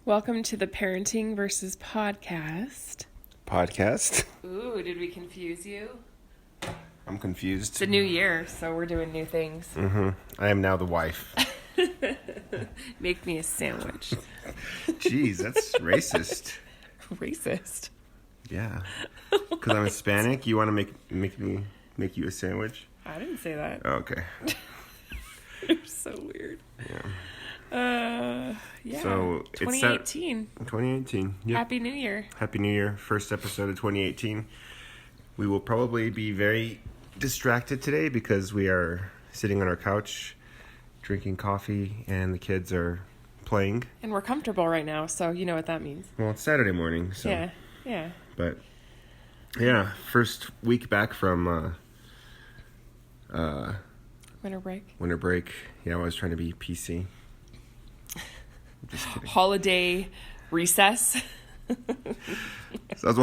Welcome to the Parenting versus Podcast. Podcast? Ooh, did we confuse you? I'm confused. It's a new year, so we're doing new things. I am now the wife. Make me a sandwich. Jeez, that's racist. Racist. Yeah. Because I'm Hispanic, you want to make you a sandwich? I didn't say that. Oh, okay. You're so weird. Yeah. So, it's 2018. 2018. Yep. Happy New Year. Happy New Year. First episode of 2018. We will probably be very distracted today because we are sitting on our couch drinking coffee and the kids are playing. And we're comfortable right now, so you know what that means. Well, it's Saturday morning, so. Yeah. But, yeah, first week back from Winter break. winter break. Yeah, I was trying to be PC. I'm just kidding. Holiday recess. So I was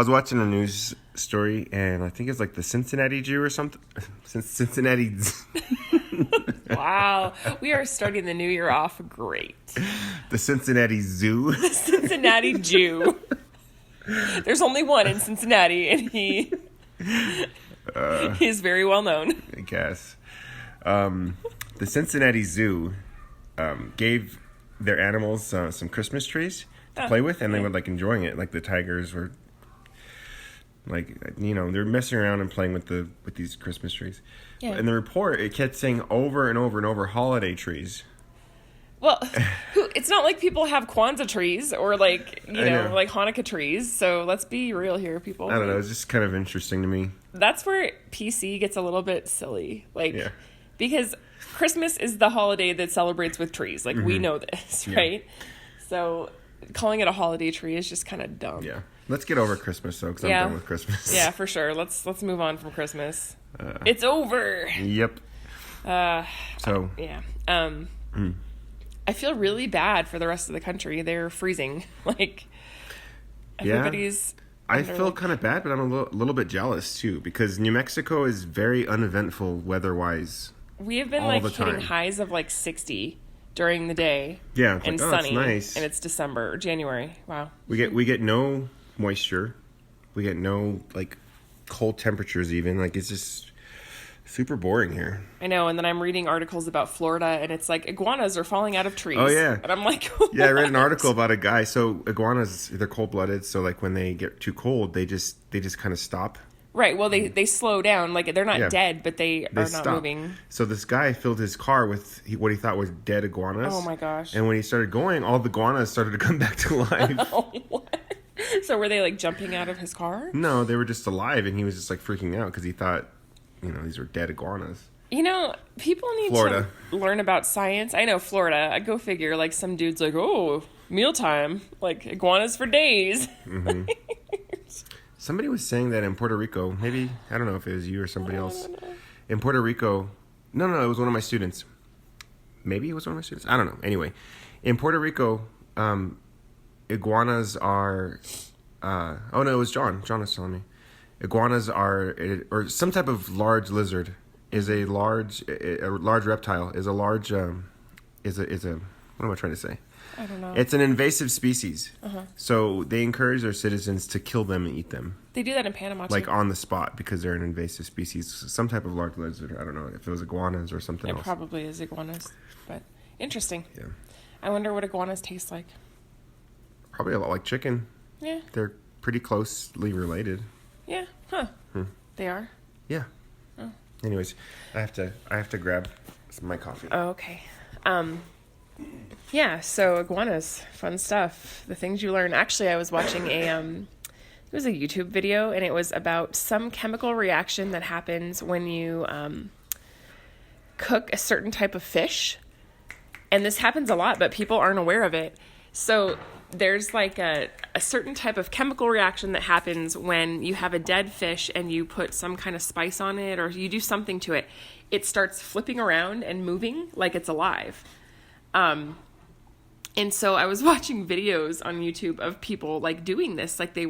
watching a news story, and I think it's like the Cincinnati Jew or something. Cincinnati. Wow. We are starting the new year off great. The Cincinnati Zoo. Cincinnati Jew. There's only one in Cincinnati, and he is very well known. I guess. The Cincinnati Zoo gave their animals some Christmas trees to play with, and they were like enjoying it. Like the tigers were, like, you know, they're messing around and playing with these Christmas trees. Yeah. In the report, it kept saying over and over and over holiday trees. Well, it's not like people have Kwanzaa trees or like, you know, know. like Hanukkah trees. So let's be real here, people. I don't know. It's just kind of interesting to me. That's where PC gets a little bit silly. Like, Yeah. because Christmas is the holiday that celebrates with trees. Like, we know this, right? So calling it a holiday tree is just kind of dumb. Yeah. Let's get over Christmas, though, because Yeah. I'm done with Christmas. Yeah, for sure. Let's move on from Christmas. It's over. Yep. So, Yeah. I feel really bad for the rest of the country. They're freezing. Like, everybody's... I feel kind of bad, but I'm a little bit jealous, too, because New Mexico is very uneventful weather-wise. We have been, all like, the hitting time. highs of, like, 60 during the day. Yeah, it's and like, oh, sunny. that's nice. And it's December or January. Wow. We get no moisture. We get no, like, cold temperatures even. Like, it's just super boring here. I know, and then I'm reading articles about Florida, and it's like iguanas are falling out of trees. Oh, yeah. And I'm like, Yeah, I read an what? article about a guy. So iguanas, they're cold-blooded. So, like, when they get too cold, they just kind of stop. Right, well, they slow down. Like, they're not Yeah. dead, but they are not Stop. moving. So this guy filled his car with what he thought was dead iguanas. Oh, my gosh. And when he started going, all the iguanas started to come back to life. Oh, what? So were they, like, jumping out of his car? No, they were just alive, and he was just like freaking out because he thought, you know, these were dead iguanas. You know, people need Florida. to learn about science. I know Florida. I go figure. Like, some dude's like, oh, mealtime. Like, iguanas for days. Somebody was saying that in Puerto Rico, maybe, I don't know if it was you or somebody else. In Puerto Rico, no, it was one of my students. Maybe it was one of my students. I don't know. Anyway, in Puerto Rico, iguanas are, oh no, it was John. John was telling me. Iguanas are, or some type of large lizard is a large reptile, is a large, what am I trying to say? I don't know. It's an invasive species. So they encourage their citizens to kill them and eat them. They do that in Panama, too. Like on the spot because they're an invasive species. Some type of large lizard. I don't know if it was iguanas or something It else. probably is iguanas. But interesting. Yeah. I wonder what iguanas taste like. Probably a lot like chicken. Yeah. They're pretty closely related. Yeah. Huh. They are? Yeah. Oh. Anyways, I have to grab my coffee. Oh, okay. Yeah, so iguanas, fun stuff. The things you learn. Actually, I was watching it was a YouTube video, and it was about some chemical reaction that happens when you cook a certain type of fish. And this happens a lot, but people aren't aware of it. So there's like a certain type of chemical reaction that happens when you have a dead fish and you put some kind of spice on it or you do something to it. It starts flipping around and moving like it's alive. And so I was watching videos on YouTube of people like doing this. Like they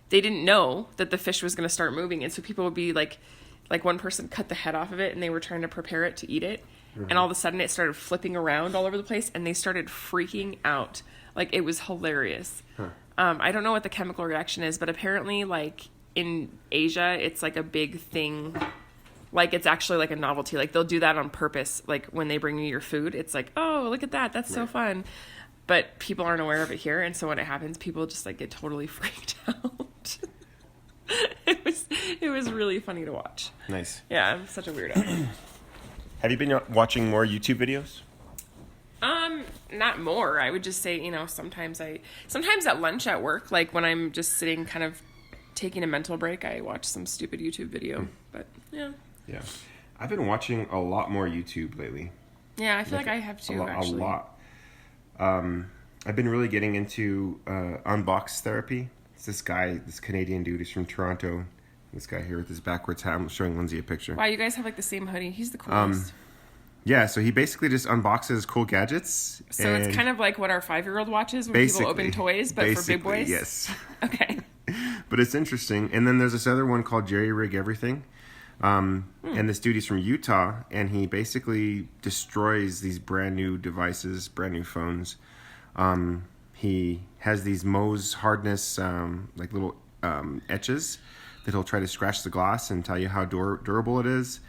didn't know that the fish was going to start moving. And so people would be like one person cut the head off of it and they were trying to prepare it to eat it. and all of a sudden it started flipping around all over the place, and they started freaking out. Like, it was hilarious. I don't know what the chemical reaction is, but apparently, like, in Asia, it's like a big thing. Like, it's actually like a novelty. Like, they'll do that on purpose. Like, when they bring you your food, it's like, oh, look at that. That's so fun. But people aren't aware of it here. And so when it happens, people just like get totally freaked out. It was really funny to watch. Nice. Yeah, I'm such a weirdo. Have you been watching more YouTube videos? Not more. I would just say, sometimes at lunch at work, like when I'm just sitting kind of taking a mental break, I watch some stupid YouTube video. But yeah. Yeah. I've been watching a lot more YouTube lately. Yeah, I feel like I have too, actually. A lot. I've been really getting into unbox therapy. It's this Canadian dude. He's from Toronto. This guy here with his backwards hat. I'm showing Lindsay a picture. Wow, you guys have like the same hoodie. He's the coolest. Yeah, so he basically just unboxes cool gadgets. So it's kind of like what our 5-year-old watches when people open toys, but for big boys? Yes. Okay. But it's interesting. And then there's this other one called Jerry Rig Everything. And this dude is from Utah, and he basically destroys these brand new devices, brand new phones. He has these Mohs hardness, like little etches that he'll try to scratch the glass and tell you how durable it is.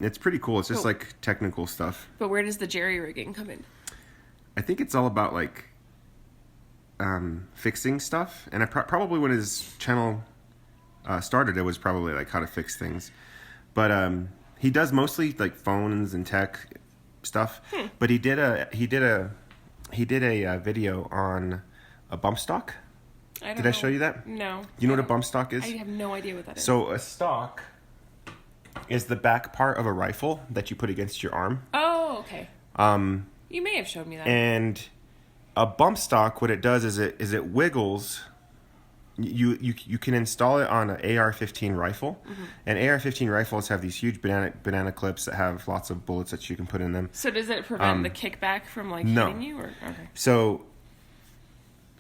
It's pretty cool. It's just like technical stuff. But where does the jerry rigging come in? I think it's all about like fixing stuff. And probably when his channel started, it was probably like how to fix things. But he does mostly like phones and tech stuff. But he did a video on a bump stock. Did I show you that? No. You know what a bump stock is? I have no idea what that is. So a stock is the back part of a rifle that you put against your arm. Oh, okay. You may have showed me that. And a bump stock, what it does is it wiggles. You can install it on an AR-15 rifle, and AR-15 rifles have these huge banana clips that have lots of bullets that you can put in them. So does it prevent the kickback from like hitting you? Or okay. So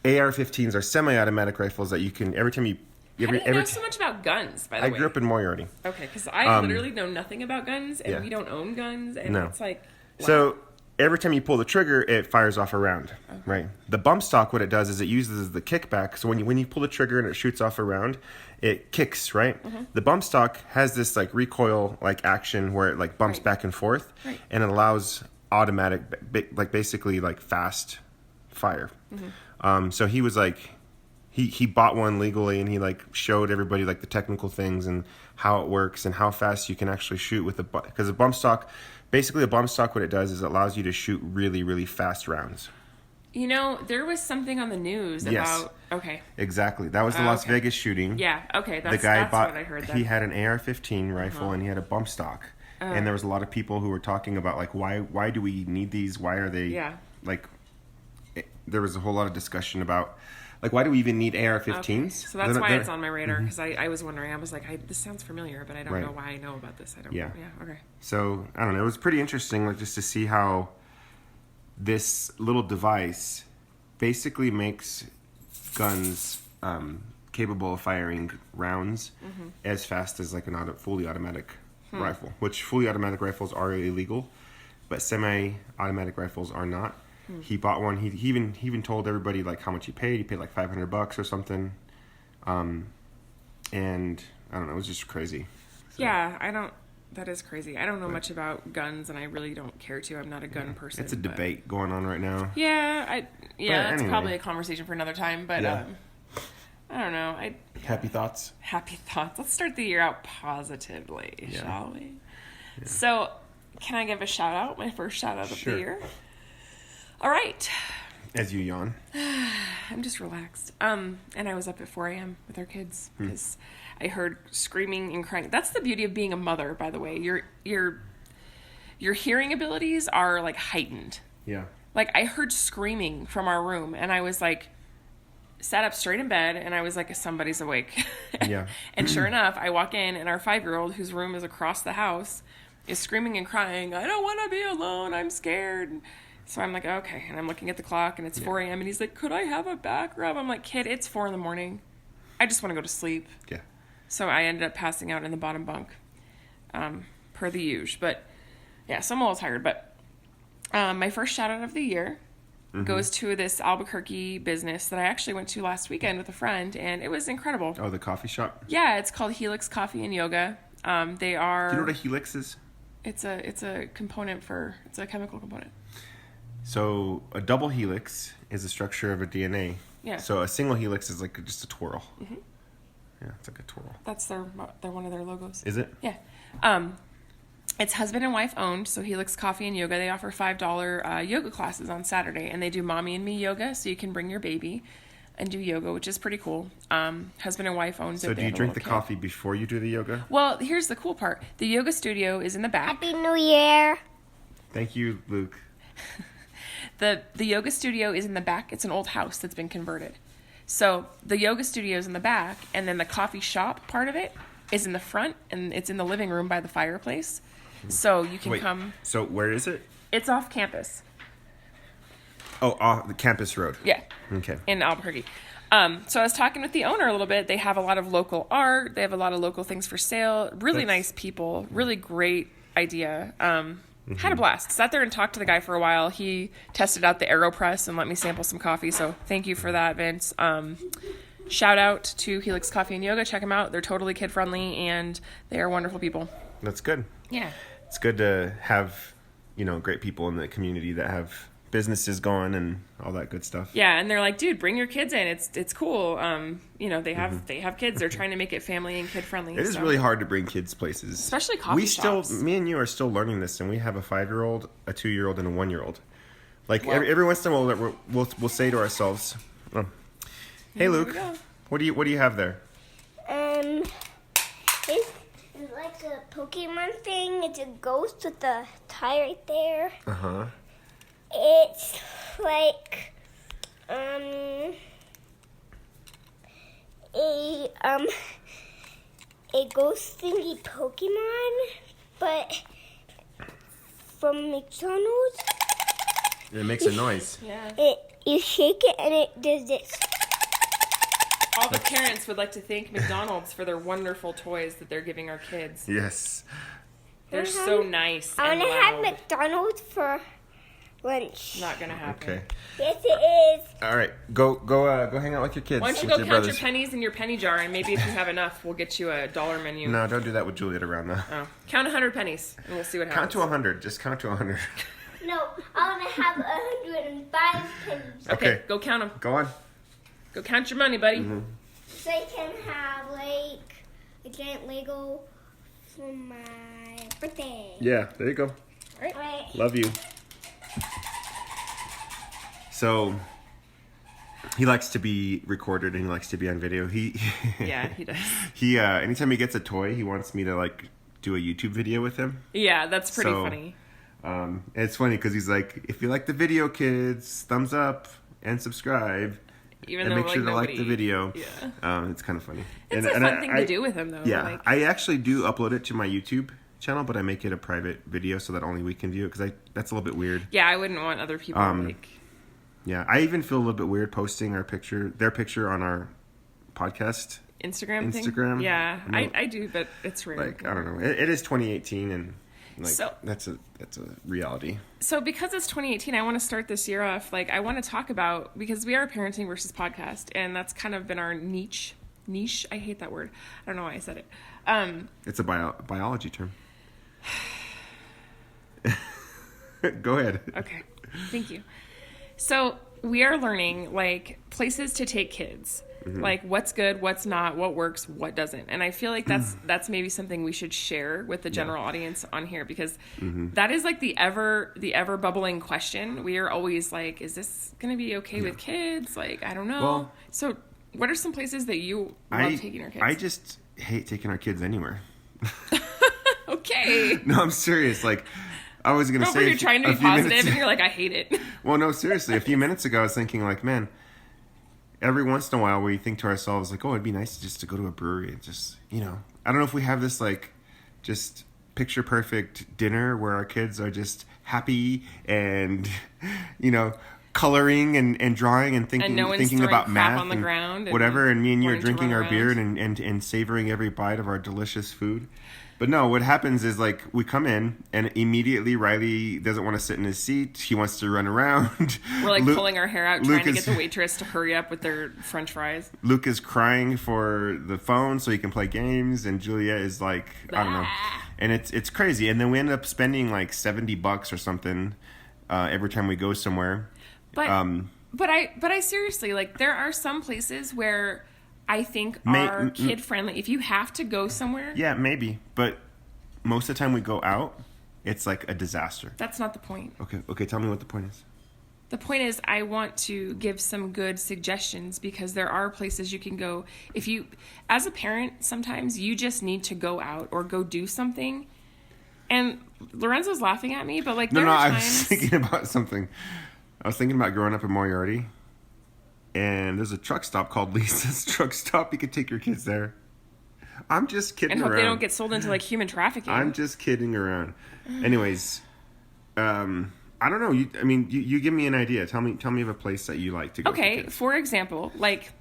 AR-15s are semi-automatic rifles that you can every time you. I didn't know so much about guns, by the way. I grew up in Moriarty. Okay, because I literally know nothing about guns, and we don't own guns, and it's like... Wow. So every time you pull the trigger, it fires off a round, right? The bump stock, what it does is it uses the kickback. So when you pull the trigger and it shoots off a round, it kicks, right? The bump stock has this like recoil like action where it like bumps back and forth, and it allows automatic, like basically like fast fire. So he was like... He bought one legally, and he like showed everybody like the technical things and how it works and how fast you can actually shoot with because a bump stock, basically a bump stock, what it does is it allows you to shoot really, really fast rounds. There was something on the news about... Okay. Exactly. That was the Las Vegas shooting. Yeah, okay. That's what I heard. He had an AR-15 rifle, and he had a bump stock. And there was a lot of people who were talking about like, why do we need these? Why are they... Yeah. Like, there was a whole lot of discussion about... Like, why do we even need AR-15s? Okay. So that's why it's on my radar, because I was wondering. I was like, this sounds familiar, but I don't know why I know about this. I don't know. Yeah, okay. So, I don't know. It was pretty interesting, like, just to see how this little device basically makes guns capable of firing rounds as fast as, like, a fully automatic rifle, which fully automatic rifles are illegal, but semi-automatic rifles are not. He bought one. He even told everybody like how much he paid. He paid like $500 or something. And I don't know. It was just crazy. So. Yeah, that is crazy. I don't know much about guns, and I really don't care to. I'm not a gun person. It's a debate going on right now. Yeah, that's probably a conversation for another time. But I don't know. Happy thoughts. Happy thoughts. Let's start the year out positively, shall we? Yeah. So, can I give a shout out? My first shout out of the year. All right. As you yawn. I'm just relaxed. And I was up at 4 a.m. with our kids because I heard screaming and crying. That's the beauty of being a mother, by the way. Your hearing abilities are like heightened. Yeah. Like I heard screaming from our room, and I was like, sat up straight in bed, and I was like, somebody's awake. Yeah. And sure enough, I walk in, and our 5-year-old, whose room is across the house, is screaming and crying. I don't want to be alone. I'm scared. So I'm like, okay. And I'm looking at the clock, and it's 4 a.m. And he's like, could I have a back rub? I'm like, kid, it's 4 a.m. I just want to go to sleep. Yeah. So I ended up passing out in the bottom bunk, per the usual. But Yeah, so I'm a little tired, but my first shout out of the year goes to this Albuquerque business that I actually went to last weekend with a friend, and it was incredible. Oh, the coffee shop? Yeah, it's called Helix Coffee and Yoga. They are... Do you know what a helix is? It's a component for... It's a chemical component. So a double helix is a structure of a DNA. Yeah. So a single helix is like just a twirl. Mm-hmm. Yeah, it's like a twirl. That's their one of their logos. Is it? Yeah. It's husband and wife owned, so Helix Coffee and Yoga. They offer $5 yoga classes on Saturday, and they do mommy and me yoga, so you can bring your baby and do yoga, which is pretty cool. Husband and wife owns it. So do you drink the coffee before you do the yoga? Well, here's the cool part. The yoga studio is in the back. Happy New Year. Thank you, Luke. The yoga studio is in the back. It's an old house that's been converted. So the yoga studio is in the back, and then the coffee shop part of it is in the front, and it's in the living room by the fireplace. So you can come. So where is it? It's off campus. Oh, off the campus road. Yeah. Okay. In Albuquerque. So I was talking with the owner a little bit. They have a lot of local art. They have a lot of local things for sale. Really nice people. Really great idea. Had a blast. Sat there and talked to the guy for a while. He tested out the AeroPress and let me sample some coffee. So thank you for that, Vince. Shout out to Helix Coffee and Yoga. Check them out. They're totally kid friendly and they are wonderful people. That's good. Yeah. It's good to have, great people in the community that have businesses going and all that good stuff. Yeah, and they're like, dude, bring your kids in. It's cool. They have kids. They're trying to make it family and kid friendly. It is really hard to bring kids places, especially coffee shops. Me and you are still learning this, and we have a 5-year-old, a 2-year-old, and a 1-year-old. Like every once in a while, we'll say to ourselves, "Hey, Luke, what do you have there?" It's like a Pokemon thing. It's a ghost with a tie right there. Uh-huh. It's like a ghost thingy Pokemon, but from McDonald's. It makes a noise. Yeah. You shake it and it does this. All the parents would like to thank McDonald's for their wonderful toys that they're giving our kids. Yes. They're so nice. I want to have McDonald's for lunch. Not gonna happen. Okay. Yes, it is. All right. Go hang out with your kids. Why don't you with go your count brothers. your pennies in your penny jar, and maybe if you have enough, we'll get you a $1 menu. No, don't do that with Juliet around now. Oh. Count 100 pennies, and we'll see what happens. Count to 100. Just count to 100. No, I want to have 105 pennies. Okay, go count them. Go on. Go count your money, buddy. Mm-hmm. So I can have like a giant Lego for my birthday. Yeah, there you go. Right. Love you. So he likes to be recorded and he likes to be on video. Yeah, he does. He anytime he gets a toy, he wants me to like do a YouTube video with him. Yeah, that's pretty funny. It's funny because he's like, if you like the video, kids, thumbs up and subscribe. Even and though make sure to like the video. Yeah. It's kind of funny. It's a fun thing to do with him, though. Yeah, I actually do upload it to my YouTube channel, but I make it a private video so that only we can view it because that's a little bit weird. Yeah, I wouldn't want other people Yeah, I even feel a little bit weird posting their picture on our podcast Instagram thing. Yeah, I do, but it's rare. Like I don't know. It is 2018 and. So, that's a reality. So because it's 2018, I want to start this year off. Like I want to talk about, because we are a parenting versus podcast, and that's kind of been our niche. I hate that word. I don't know why I said it. It's a biology term. Go ahead. Okay, thank you. So we are learning like places to take kids. Like what's good, what's not, what works, what doesn't. And I feel like that's maybe something we should share with the general audience on here, because that is like the ever bubbling question. We are always like, is this going to be okay with kids? Like, I don't know. Well, so what are some places that you love taking your kids? I just hate taking our kids anywhere. Okay. No, I'm serious. Like, I was going to say... You're trying to be positive and you're like, I hate it. Well, no, seriously. A few minutes ago, I was thinking like, man... Every once in a while we think to ourselves like, oh, it'd be nice just to go to a brewery and just, I don't know if we have this like just picture perfect dinner where our kids are just happy and, coloring and drawing and thinking, and no one's thinking throwing about crap math on the ground whatever. And me and you are drinking our around. beer and savoring every bite of our delicious food. But no, what happens is like we come in and immediately Riley doesn't want to sit in his seat. He wants to run around. We're like pulling our hair out, trying to is- get the waitress to hurry up with their French fries. Luke is crying for the phone so he can play games, and Julia is like, I don't know. And it's crazy. And then we end up spending like $70 or something every time we go somewhere. But I seriously, like, there are some places where I think are kid friendly. If you have to go somewhere, Yeah, maybe. But most of the time we go out, it's like a disaster. that's not the point. Okay, tell me what the point is. The point is, I want to give some good suggestions because there are places you can go. If you, as a parent, sometimes you just need to go out or go do something. And Lorenzo's laughing at me, but like there are I times. was thinking about something. I was thinking about growing up in Moriarty. And there's a truck stop called Lisa's Truck Stop. You could take your kids there. I'm just kidding And hope around. they don't get sold into like human trafficking. I'm just kidding around. Anyways, I don't know. You give me an idea. Tell me of a place that you like to go. Okay, for kids. for example, like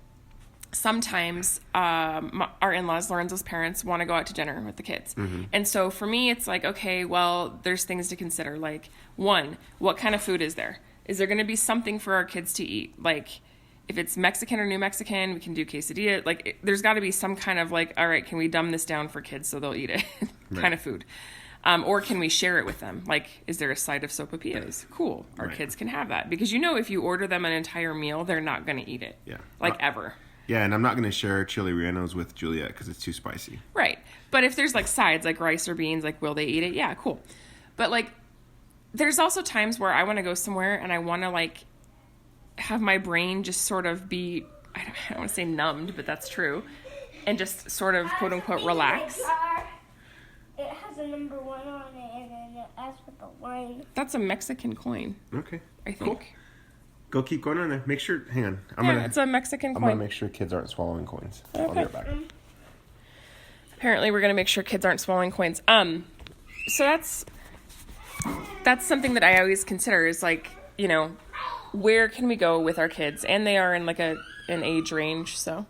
sometimes our in-laws, Lorenzo's parents, want to go out to dinner with the kids. Mm-hmm. And so for me, it's like, okay, well, there's things to consider. Like, one, what kind of food is there? Is there going to be something for our kids to eat? Like, if it's Mexican or New Mexican, we can do quesadilla. Like, there's got to be some kind of like, all right, can we dumb this down for kids so they'll eat it kind of food? Or can we share it with them? Like, is there a side of sopapillas? Cool. Our kids can have that. Because if you order them an entire meal, they're not going to eat it. Yeah. Like, ever. Yeah, and I'm not going to share chili rellenos with Juliet because it's too spicy. Right. But if there's like sides, like rice or beans, like, will they eat it? Yeah, cool. But like, there's also times where I want to go somewhere and I want to like have my brain just sort of be, I don't want to say numbed, but that's true. And just sort of quote unquote relax. It has a number 1 on it, and then it asks with the line. That's a Mexican coin, Okay. I think. Cool. Go keep going on there. Make sure, hang on. It's a Mexican I'm going coin. to make sure kids aren't swallowing coins. I'll be right back. Apparently we're going to make sure kids aren't swallowing coins. So that's something that I always consider is like, where can we go with our kids? And they are in like an age range. So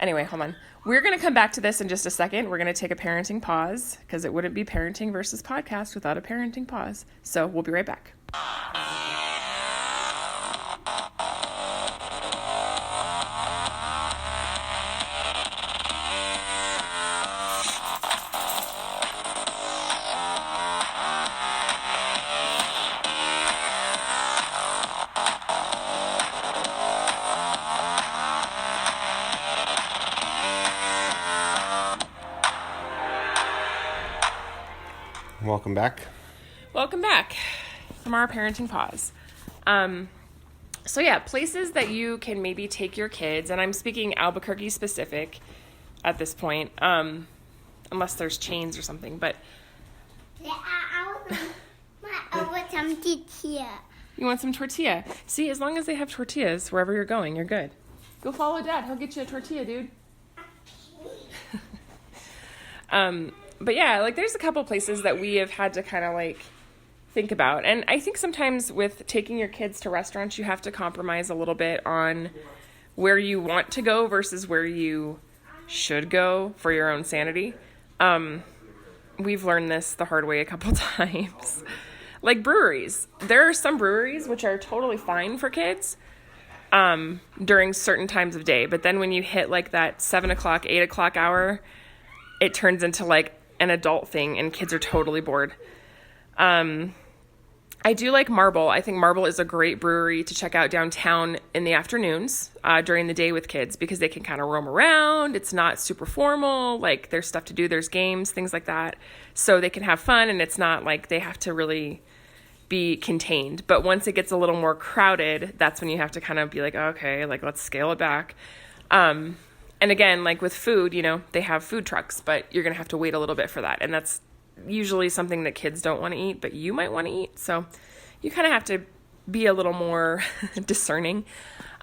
anyway, hold on. We're going to come back to this in just a second. We're going to take a parenting pause because it wouldn't be parenting versus podcast without a parenting pause. So we'll be right back. Welcome back. Welcome back from our parenting pause. So yeah, places that you can maybe take your kids, and I'm speaking Albuquerque specific at this point, unless there's chains or something, but Yeah, I want some tortilla. you want some tortilla. See, as long as they have tortillas wherever you're going, you're good. Go follow Dad. He'll get you a tortilla, dude. But yeah, like there's a couple places that we have had to kind of like think about. And I think sometimes with taking your kids to restaurants, you have to compromise a little bit on where you want to go versus where you should go for your own sanity. We've learned this the hard way a couple times. Like breweries. There are some breweries which are totally fine for kids during certain times of day. But then when you hit like that 7 o'clock, 8 o'clock hour, it turns into like an adult thing and kids are totally bored. I do like Marble. I think Marble is a great brewery to check out downtown in the afternoons during the day with kids because they can kind of roam around. It's not super formal. Like there's stuff to do. There's games, things like that. So they can have fun and it's not like they have to really be contained. But once it gets a little more crowded, that's when you have to kind of be like, okay, like let's scale it back. And again, like with food, they have food trucks, but you're going to have to wait a little bit for that. And that's usually something that kids don't want to eat, but you might want to eat. So you kind of have to be a little more discerning.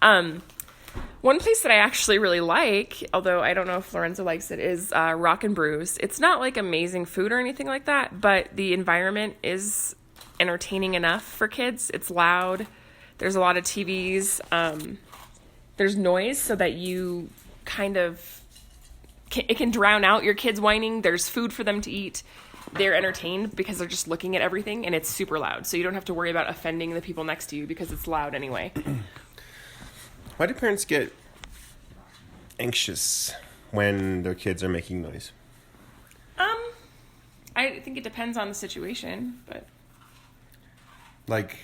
One place that I actually really like, although I don't know if Lorenzo likes it, is Rock and Brews. It's not like amazing food or anything like that, but the environment is entertaining enough for kids. It's loud. There's a lot of TVs. There's noise so that you kind of it can drown out your kids whining. There's food for them to eat. They're entertained because they're just looking at everything, and it's super loud. So you don't have to worry about offending the people next to you because it's loud anyway. Why do parents get anxious when their kids are making noise? I think it depends on the situation, but Like,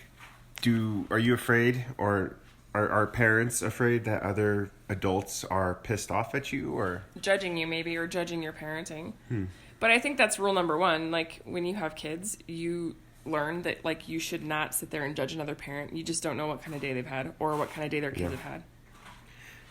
are you afraid, or are parents afraid that other adults are pissed off at you, or judging you maybe, or judging your parenting. But I think that's rule number one. Like, when you have kids, you learn that, like, you should not sit there and judge another parent. You just don't know what kind of day they've had or what kind of day their kids have had.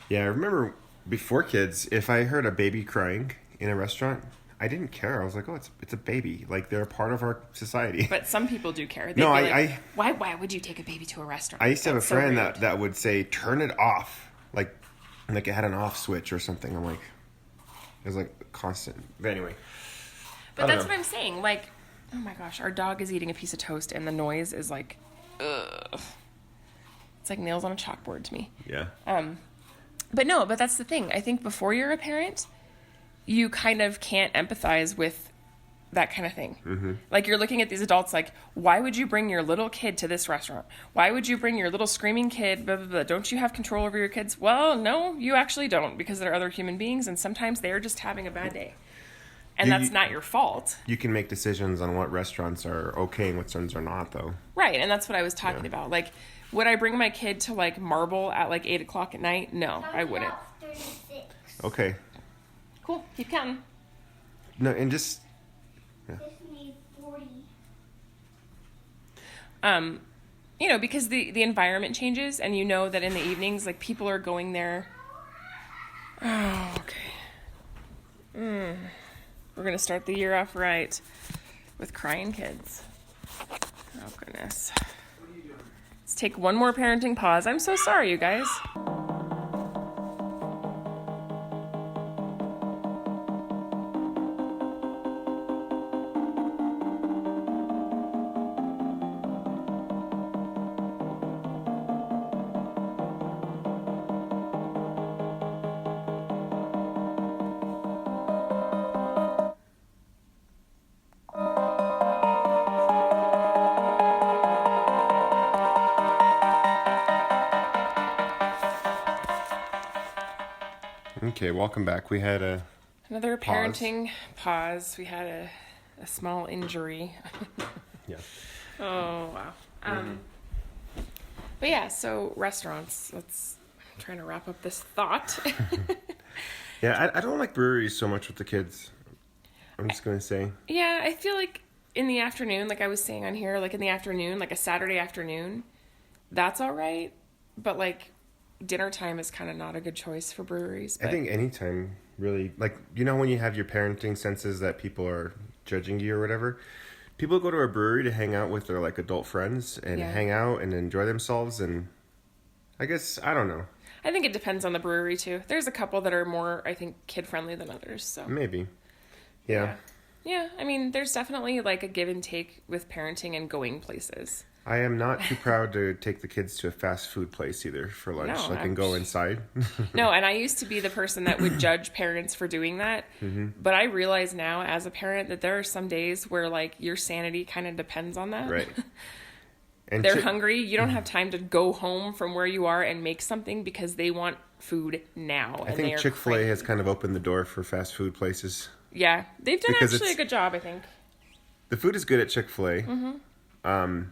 Yeah, I remember before kids, if I heard a baby crying in a restaurant, I didn't care. I was like, oh, it's a baby. Like, they're a part of our society. But some people do care. No, why would you take a baby to a restaurant? I used to have a That's so friend rude. that would say, turn it off. Like it had an off switch or something. I'm like, it was like constant. But anyway. But that's what I'm saying. Like, oh my gosh, our dog is eating a piece of toast and the noise is like, ugh. It's like nails on a chalkboard to me. Yeah. But that's the thing. I think before you're a parent, you kind of can't empathize with that kind of thing. Mm-hmm. Like, you're looking at these adults like, why would you bring your little kid to this restaurant? Why would you bring your little screaming kid? Blah, blah, blah. Don't you have control over your kids? Well, no, you actually don't, because they're other human beings, and sometimes they're just having a bad day. And that's not your fault. You can make decisions on what restaurants are okay and what ones are not, though. Right, and that's what I was talking about. Like, would I bring my kid to, like, Marble at, like, 8 o'clock at night? No, I wouldn't. 36. Okay. Cool, keep counting. No, and just... This needs 40. You know, because the environment changes, and you know that in the evenings, like, people are going there. Oh, okay. We're going to start the year off right with crying kids. Oh, goodness. Let's take one more parenting pause. I'm so sorry, you guys. Okay, welcome back. We had Another parenting pause. We had a small injury. Yeah. Oh, wow. But yeah, so restaurants. I'm trying to wrap up this thought. Yeah, I don't like breweries so much with the kids. I'm just going to say. Yeah, I feel like in the afternoon, like I was saying on here, like in the afternoon, like a Saturday afternoon, that's all right. But like dinner time is kind of not a good choice for breweries. But... I think anytime, really. Like, you know when you have your parenting senses that people are judging you or whatever? People go to a brewery to hang out with their, like, adult friends and hang out and enjoy themselves. And I guess, I don't know. I think it depends on the brewery, too. There's a couple that are more, I think, kid-friendly than others. So Maybe. Yeah. Yeah, I mean, there's definitely, like, a give and take with parenting and going places. I am not too proud to take the kids to a fast food place either for lunch. No, I can go inside. No, and I used to be the person that would judge parents for doing that. Mm-hmm. But I realize now as a parent that there are some days where, like, your sanity kind of depends on that. Right. And They're hungry. You don't have time to go home from where you are and make something because they want food now. I think Chick-fil-A has kind of opened the door for fast food places. Yeah, they've done Because actually a good job, I think. The food is good at Chick-fil-A. Mm-hmm.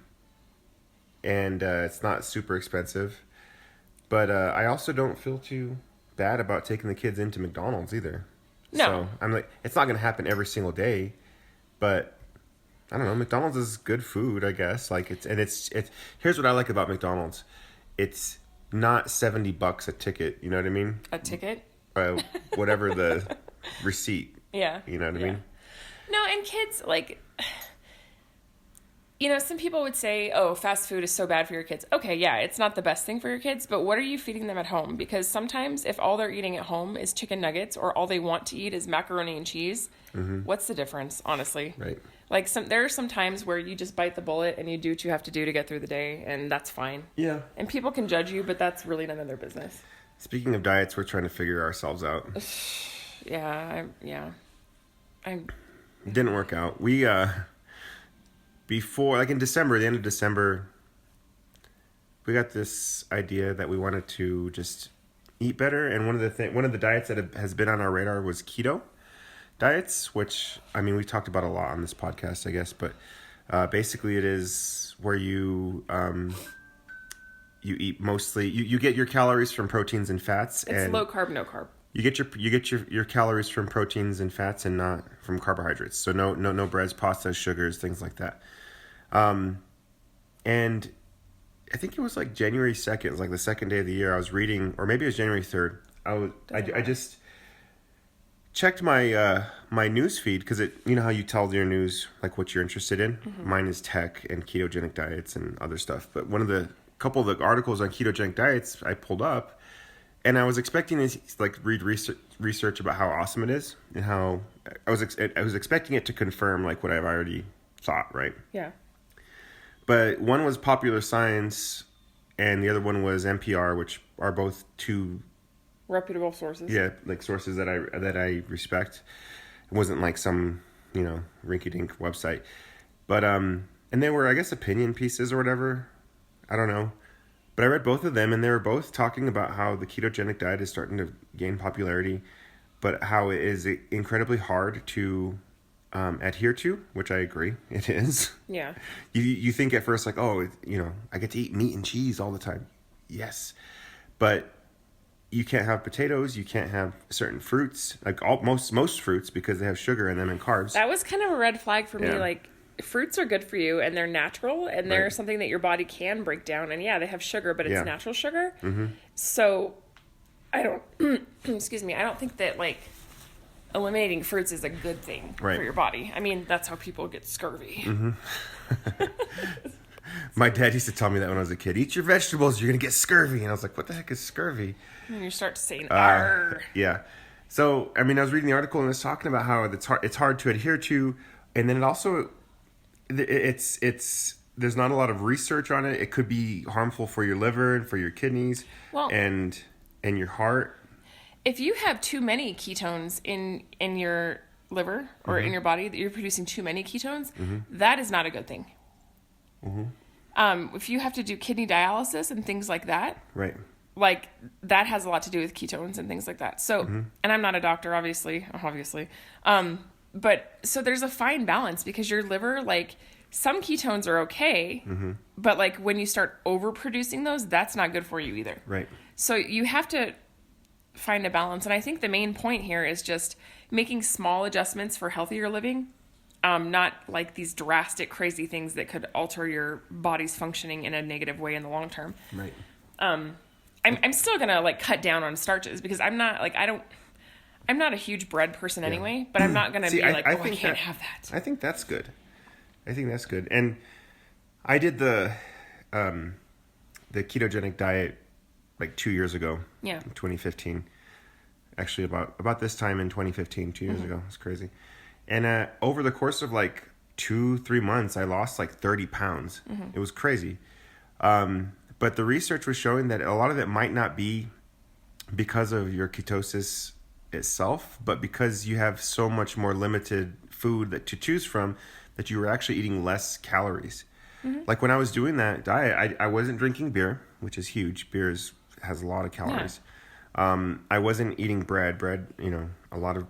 And it's not super expensive. But I also don't feel too bad about taking the kids into McDonald's either. No. So I'm like, it's not going to happen every single day. But I don't know. McDonald's is good food, I guess. Like it's here's what I like about McDonald's. It's not $70 a ticket. You know what I mean? A ticket? Whatever the receipt. Yeah. You know what I mean? No, and kids, like, you know, some people would say, oh, fast food is so bad for your kids. Okay, yeah, it's not the best thing for your kids, but what are you feeding them at home? Because sometimes if all they're eating at home is chicken nuggets or all they want to eat is macaroni and cheese, what's the difference, honestly? Right. Like, there are some times where you just bite the bullet and you do what you have to do to get through the day, and that's fine. Yeah. And people can judge you, but that's really none of their business. Speaking of diets, we're trying to figure ourselves out. I It didn't work out. We before, like in December, the end of December, we got this idea that we wanted to just eat better, and one of the diets that has been on our radar was keto diets, which, I mean, we talked about a lot on this podcast, I guess, but basically it is where you eat mostly, you get your calories from proteins and fats. it's and low carb, no carb. You get your calories from proteins and fats and not from carbohydrates. So no breads, pastas, sugars, things like that. And I think it was like January 2nd, it was like the second day of the year, I was reading, or maybe it was January 3rd. I just checked my my news feed, because it, you know how you tell your news like what you're interested in. Mine is tech and ketogenic diets and other stuff. But couple of the articles on ketogenic diets I pulled up, and I was expecting to like read research about how awesome it is, and how I was expecting it to confirm like what I've already thought, right? Yeah. But one was Popular Science, and the other one was NPR, which are both two Reputable sources. yeah, like sources that I respect. It wasn't like some, rinky-dink website, but and they were, I guess, opinion pieces or whatever. I don't know, but I read both of them, and they were both talking about how the ketogenic diet is starting to gain popularity, but how it is incredibly hard to adhere to, which I agree, it is. Yeah. You think at first like, oh, I get to eat meat and cheese all the time. Yes, but you can't have potatoes. You can't have certain fruits, like most fruits, because they have sugar in them and carbs. That was kind of a red flag for me. Yeah. Like, fruits are good for you, and they're natural, and they're Right. something that your body can break down. And yeah, they have sugar, but it's Yeah. natural sugar. Mm-hmm. So I don't, excuse me, I don't think that like eliminating fruits is a good thing Right. for your body. I mean, that's how people get scurvy. Mm-hmm. My dad used to tell me that when I was a kid. Eat your vegetables, you're gonna get scurvy. And I was like, what the heck is scurvy? And you start saying, "Arr." Yeah. So, I mean, I was reading the article, and it's talking about how it's hard to adhere to, and then it also, it's there's not a lot of research on it. It could be harmful for your liver and for your kidneys, Well- and your heart. If you have too many ketones in your liver or in your body, that you're producing too many ketones, that is not a good thing. If you have to do kidney dialysis and things like that, Right. like that has a lot to do with ketones and things like that. So, and I'm not a doctor, obviously. But so there's a fine balance, because your liver, like, some ketones are okay, but like when you start overproducing those, that's not good for you either. Right. So you have to find a balance. And I think the main point here is just making small adjustments for healthier living. Not like these drastic, crazy things that could alter your body's functioning in a negative way in the long term. Right. I'm still gonna like cut down on starches, because I'm not like, I'm not a huge bread person anyway, but I'm not gonna be like, I can't have that. I think that's good. And I did the ketogenic diet like 2 years ago. Yeah. In 2015. Actually, about this time in 2015, 2 years ago. It's crazy. And over the course of like 2-3 months, I lost like 30 pounds. It was crazy. But the research was showing that a lot of it might not be because of your ketosis itself, but because you have so much more limited food to choose from, that you were actually eating less calories. Like when I was doing that diet, I wasn't drinking beer, which is huge. Beer has a lot of calories. I wasn't eating bread. Bread, a lot of.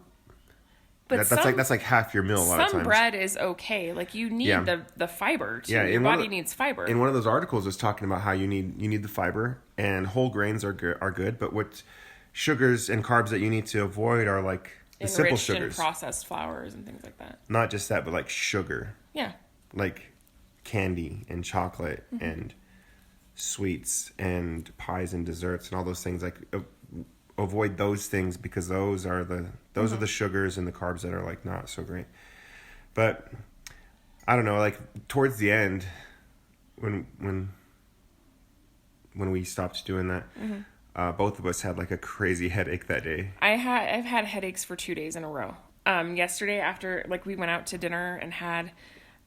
But That's like half your meal a lot of times. Some bread is okay. Like you need the fiber too. Your body needs fiber. In one of those articles, was talking about how you need the fiber, and whole grains are good. But what sugars and carbs that you need to avoid are like the simple enriched and sugars, processed flours and things like that. not just that, but like sugar, Yeah. like candy and chocolate and sweets and pies and desserts and all those things. Like avoid those things, because those are the sugars and the carbs that are like not so great. But I don't know, like towards the end, when we stopped doing that, both of us had like a crazy headache that day. I've had headaches for 2 days in a row. Yesterday, after like we went out to dinner and had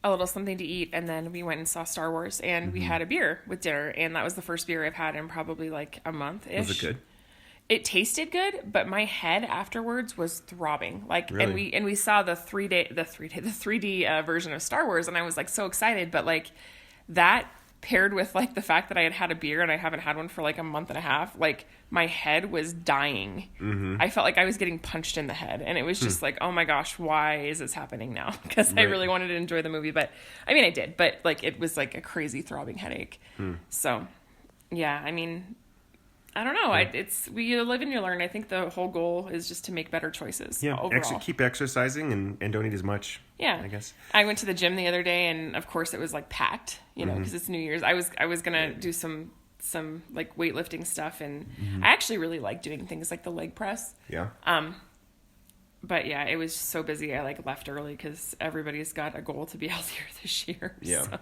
a little something to eat, and then we went and saw Star Wars, and we had a beer with dinner, and that was the first beer I've had in probably like a month-ish. Was it good? It tasted good, but my head afterwards was throbbing. Like, Really? and we saw the 3D version of Star Wars, and I was like so excited. But like that paired with like the fact that I had had a beer and I haven't had one for like a month and a half, like my head was dying. I felt like I was getting punched in the head, and it was just like, oh my gosh, why is this happening now? Because I Right. really wanted to enjoy the movie, but I mean I did, but like it was like a crazy throbbing headache. So yeah, I mean, I don't know. You live and you learn. I think the whole goal is just to make better choices. Yeah, overall. keep exercising and don't eat as much. Yeah, I guess. I went to the gym the other day, and of course it was like packed. You know, because it's New Year's. I was gonna do some like weightlifting stuff, and I actually really like doing things like the leg press. Yeah. But yeah, it was so busy. I like left early because everybody's got a goal to be healthier this year. Yeah. So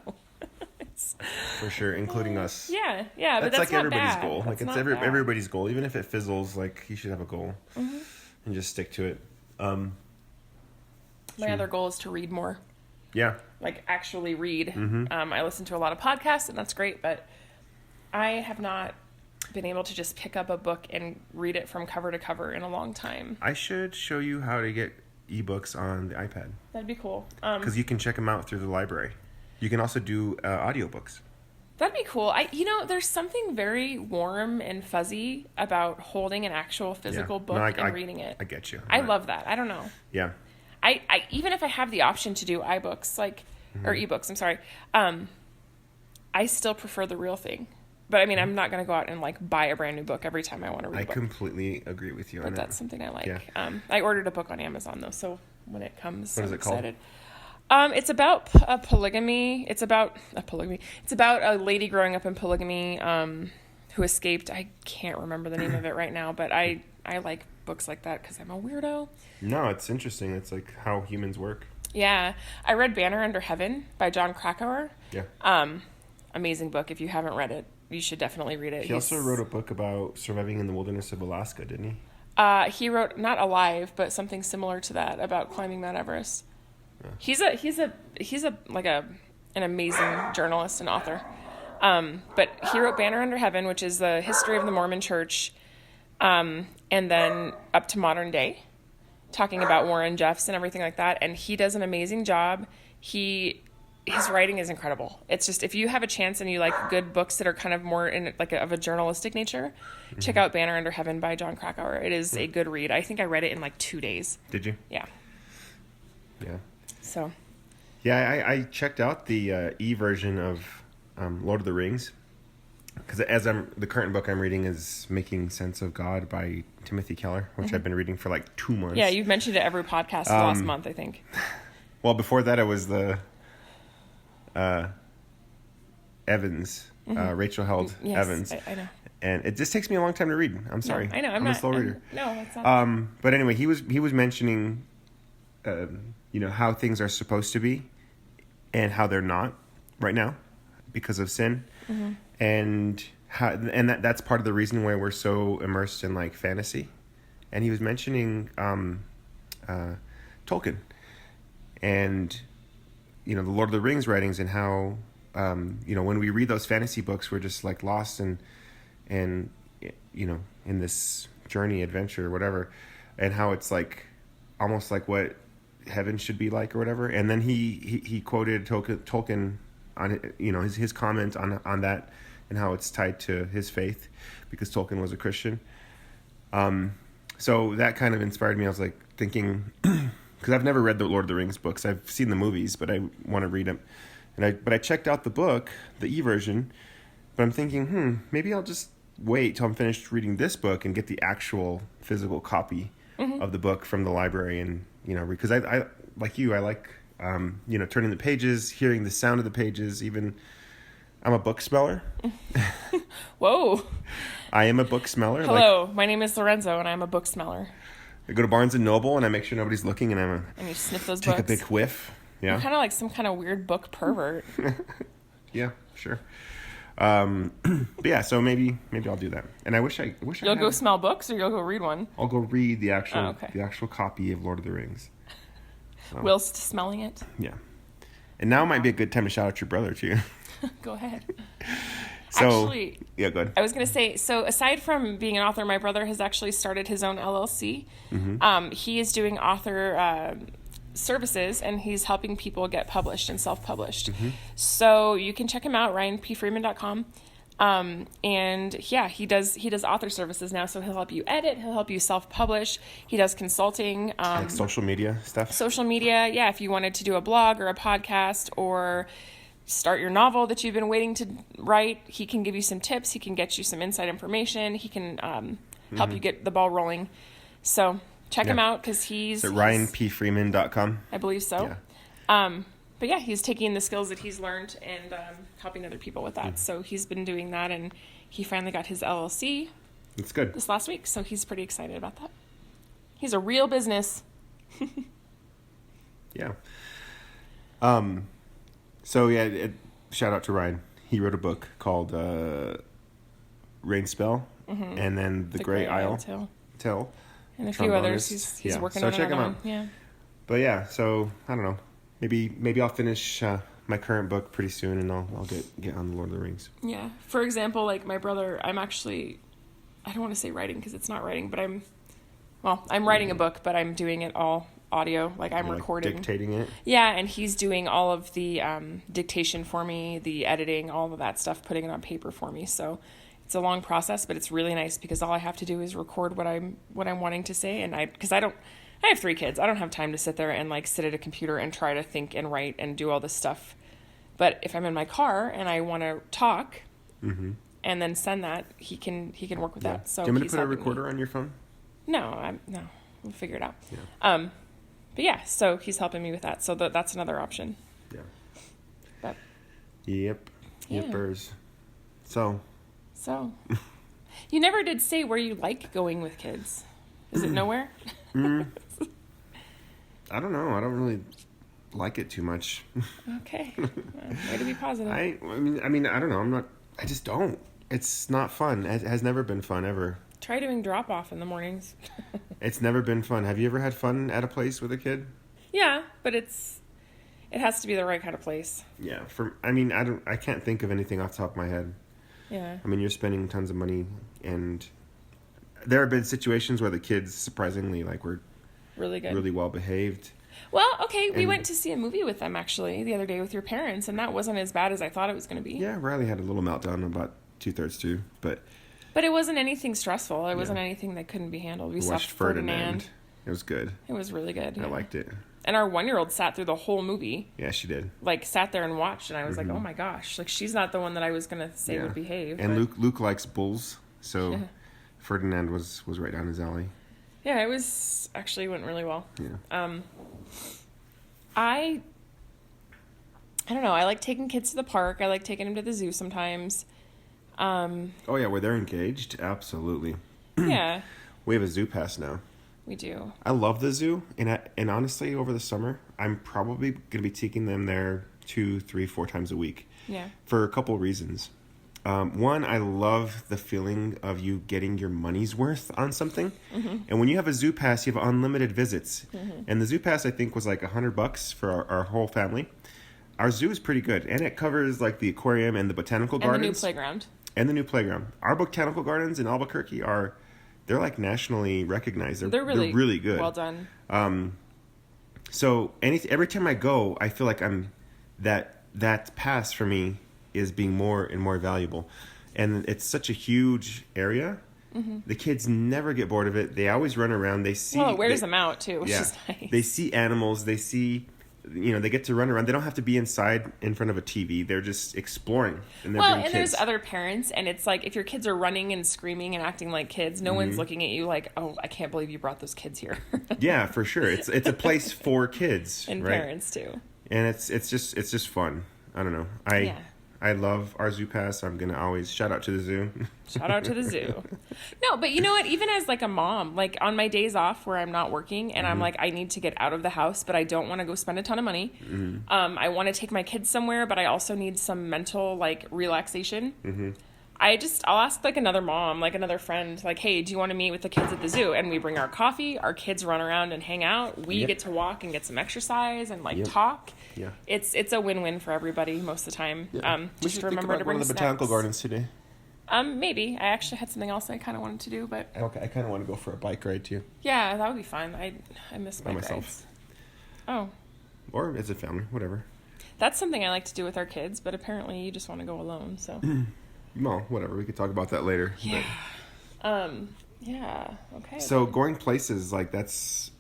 it's, For sure, including us. yeah. But That's that's like everybody's not bad. goal. Like That's it's not bad. everybody's goal. Even if it fizzles, like you should have a goal and just stick to it. My other goal is to read more. Yeah. Like actually read. I listen to a lot of podcasts, and that's great, but I have not been able to just pick up a book and read it from cover to cover in a long time. I should show you how to get ebooks on the iPad That'd be cool. because you can check them out through the library. You can also do audiobooks. That'd be cool. There's something very warm and fuzzy about holding an actual physical Yeah. book No, and reading it. I get you. I love that. I don't know. Yeah. I even if I have the option to do iBooks, like, or ebooks, I'm sorry, I still prefer the real thing. But I mean, I'm not going to go out and like buy a brand new book every time I want to read I a book. completely agree with you on But that. that's something I like. Yeah. I ordered a book on Amazon though, so when it comes, What is I'm it called? excited. It's about a polygamy. It's about a polygamy. It's about a lady growing up in polygamy who escaped. I can't remember the name of it right now, but I like books like that because I'm a weirdo. No, it's interesting. It's like how humans work. Yeah, I read Banner Under Heaven by John Krakauer. Yeah. Amazing book. If you haven't read it, you should definitely read it. He also wrote a book about surviving in the wilderness of Alaska, didn't he? He wrote not Alive, but something similar to that about climbing Mount Everest. Yeah. He's an amazing journalist and author. But he wrote Banner Under Heaven, which is the history of the Mormon Church, and then up to modern day, talking about Warren Jeffs and everything like that. And he does an amazing job. His writing is incredible. It's just, if you have a chance and you like good books that are kind of more in like of a journalistic nature, check out Banner Under Heaven by John Krakauer. It is a good read. I think I read it in like 2 days. Did you? Yeah. Yeah. So. Yeah, I checked out the e-version of Lord of the Rings because the current book I'm reading is Making Sense of God by Timothy Keller, which I've been reading for like 2 months. Yeah, you've mentioned it every podcast the last month, I think. Well, before that, it was the Evans, Rachel Held Yes, Evans. I know. And it just takes me a long time to read. I'm sorry. No, I know. I'm a slow reader. No, it's not. But anyway, he was mentioning, how things are supposed to be, and how they're not right now, because of sin, and that's part of the reason why we're so immersed in like fantasy. And he was mentioning Tolkien, and the Lord of the Rings writings, and how when we read those fantasy books, we're just like lost in this journey, adventure, whatever, and how it's like almost like what heaven should be like or whatever. And then he quoted Tolkien on his comment on that, and how it's tied to his faith because Tolkien was a Christian. So that kind of inspired me. I was like thinking, because I've never read the Lord of the Rings books. I've seen the movies, but I want to read them. But I checked out the book, the e-version, but I'm thinking, maybe I'll just wait till I'm finished reading this book and get the actual physical copy of the book from the library. And, because I like you, I like, turning the pages, hearing the sound of the pages. Even I'm a book smeller. Whoa. I am a book smeller. Hello, my name is Lorenzo, and I'm a book smeller. I go to Barnes and Noble and I make sure nobody's looking, and And you sniff those take books. a big whiff. Yeah. You're kind of like some kind of weird book pervert. Yeah, sure. But yeah, so maybe I'll do that. And I wish I You'll had go it. smell books, or you'll go read one? I'll go read the actual okay. the actual copy of Lord of the Rings. So, Whilst smelling it? yeah. And now might be a good time to shout out your brother too. Go ahead. So, Actually, yeah, go ahead. I was going to say, so aside from being an author, my brother has actually started his own LLC. He is doing author services, and he's helping people get published and self-published. So you can check him out, ryanpfreeman.com. And yeah, he does author services now. So he'll help you edit, he'll help you self-publish. He does consulting, Like social media stuff. social media. Yeah. If you wanted to do a blog or a podcast or start your novel that you've been waiting to write, he can give you some tips. He can get you some inside information. He can, help you get the ball rolling. So check him out. Cause he's So ryanpfreeman.com. I believe so. Yeah. But yeah, he's taking the skills that he's learned and helping other people with that. So he's been doing that, and he finally got his LLC It's good. this last week. So he's pretty excited about that. He's a real business. Yeah. So yeah, shout out to Ryan. He wrote a book called Rain Spell, and then The Grey Isle Tale. And a few others. Trombonist. He's Yeah. working So on check another him one. out. Yeah. But yeah, so I don't know. Maybe I'll finish my current book pretty soon, and I'll get on the Lord of the Rings. Yeah. For example, like my brother, I don't want to say writing because it's not writing, but I'm writing a book, but I'm doing it all audio. Like I'm You're, recording. dictating it. Yeah, and he's doing all of the dictation for me, the editing, all of that stuff, putting it on paper for me. So it's a long process, but it's really nice because all I have to do is record what I'm wanting to say, and I have 3 kids. I don't have time to sit there and like sit at a computer and try to think and write and do all this stuff. But if I'm in my car and I want to talk and then send that, he can work with that. So do you want me he's to put a helping me. recorder on your phone? No, we'll figure it out. Yeah. But yeah, so he's helping me with that. So that's another option. Yeah. But Yep. Yeah. Yippers. So you never did say where you like going with kids. Is it nowhere? I don't know. I don't really like it too much. Okay. Well, way to be positive. I mean, I don't know. I just don't. It's not fun. It has never been fun ever. Try doing drop off in the mornings. It's never been fun. Have you ever had fun at a place with a kid? Yeah, but it has to be the right kind of place. Yeah. I can't think of anything off the top of my head. Yeah. I mean, you're spending tons of money, and there have been situations where the kids surprisingly were Really good. really well behaved. Well, okay, we And- went to see a movie with them actually the other day with your parents, and that wasn't as bad as I thought it was going to be. Yeah, Riley had a little meltdown about 2/3 too, but But it wasn't anything stressful. It wasn't anything that couldn't be handled. We we saw watched Ferdinand. It was good. It was really good. I yeah. liked it. And our 1-year-old sat through the whole movie. Yeah, she did. Like sat there and watched, and I was like, "Oh my gosh!" Like she's not the one that I was gonna say Yeah. would behave. And but- Luke likes bulls, so Yeah. Ferdinand was right down his alley. Yeah, it was actually went really well. Yeah. I don't know. I like taking kids to the park. I like taking them to the zoo sometimes. Oh yeah, where they're engaged, absolutely. Yeah, We have a zoo pass now. we do. I love the zoo, and honestly, over the summer, I'm probably gonna be taking them there 2, 3, 4 times a week. Yeah. For a couple reasons. One, I love the feeling of you getting your money's worth on something. And when you have a zoo pass, you have unlimited visits. And the zoo pass, I think, was like $100 for our whole family. Our zoo is pretty good, and it covers like the aquarium and the botanical And gardens the new playground. and the new playground. Our botanical gardens in Albuquerque they're like nationally recognized. They're really good. Well done. So every time I go, I feel like that pass for me is being more and more valuable, and it's such a huge area. The kids never get bored of it. They always run around. They see. Well, it wears them out too, which Yeah, is nice. they see animals. They see. They get to run around. They don't have to be inside in front of a TV. They're just exploring. And they're Well, being and kids. there's other parents, and it's like if your kids are running and screaming and acting like kids, no one's looking at you like, "Oh, I can't believe you brought those kids here." Yeah, for sure. It's a place for kids And right? parents too. And it's just fun. I don't know. I love our zoo pass. I'm gonna always shout out to the zoo. Shout out to the zoo. No, but you know what? Even as like a mom, like on my days off where I'm not working and I'm like, I need to get out of the house, but I don't want to go spend a ton of money. I want to take my kids somewhere, but I also need some mental like relaxation. I'll ask like another mom, like another friend, like, hey, do you want to meet with the kids at the zoo? And we bring our coffee, our kids run around and hang out. We Yep. get to walk and get some exercise and like Yep. talk. Yeah. It's a win-win for everybody most of the time. We Just should remember think about to bring going to the botanical snacks. gardens today. Maybe. I actually had something else I kind of wanted to do, but Okay, I kind of want to go for a bike ride too, yeah, that would be fun. I miss by my myself, rides. Oh, or as a family, whatever. that's something I like to do with our kids, but apparently you just want to go alone. So Well, whatever. We could talk about that later. yeah, yeah. Okay. So going places like that's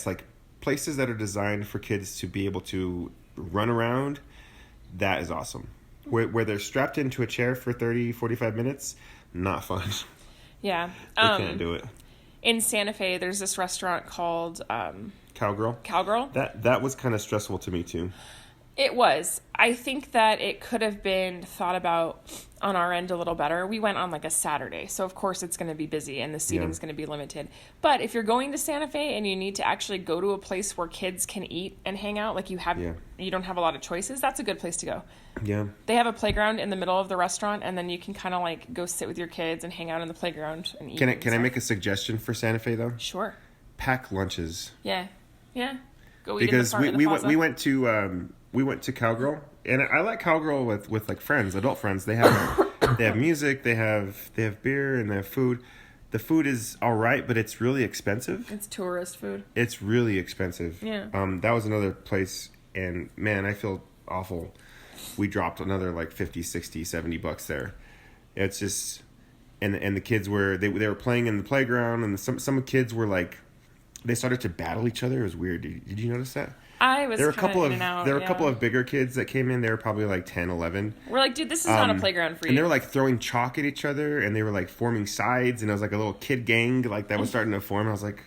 like places that are designed for kids to be able to run around. That is awesome. Where they're strapped into a chair for 30, 45 minutes, not fun. Yeah. They can't do it. In Santa Fe, there's this restaurant called Cowgirl. Cowgirl. That was kind of stressful to me too. It was. I think that it could have been thought about on our end a little better. We went on like a Saturday, so of course it's going to be busy and the seating's going to be limited. But if you're going to Santa Fe and you need to actually go to a place where kids can eat and hang out, like you don't have a lot of choices, that's a good place to go. Yeah. They have a playground in the middle of the restaurant, and then you can kind of like go sit with your kids and hang out in the playground and eat. Can I make a suggestion for Santa Fe though? Sure. Pack lunches. Yeah. Go eat Because in the plaza. we went to Cowgirl, and I like Cowgirl with like friends, adult friends. They have music, they have beer, and they have food. The food is all right, but it's really expensive. It's tourist food. It's really expensive. Yeah. That was another place, and man, I feel awful. We dropped another like 50, 60, 70 bucks there. It's just, and the kids were they were playing in the playground, and some kids were like, they started to battle each other. It was weird. Did you notice that? I was There were a kinda couple in of and out, there were a yeah. couple of bigger kids that came in. They were probably like 10, 11. We're like, dude, this is not a playground for you. And they were like throwing chalk at each other, and they were like forming sides, and it was like a little kid gang like that was starting to form. I was like,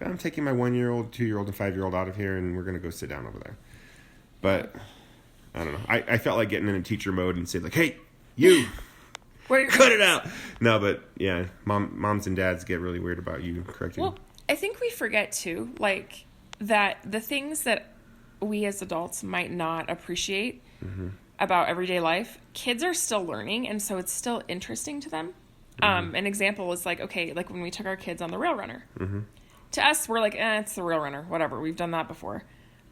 I'm taking my 1-year-old, 2-year-old, and 5-year-old out of here, and we're gonna go sit down over there. But I don't know. I felt like getting in a teacher mode and say like, hey, you. Cut it out. No, but yeah, moms and dads get really weird about you correcting. Well, I think we forget too, like that the things that we as adults might not appreciate about everyday life, kids are still learning, and so it's still interesting to them. An example is like, okay, like when we took our kids on the Rail Runner. To us, we're like, it's the Rail Runner, whatever. We've done that before.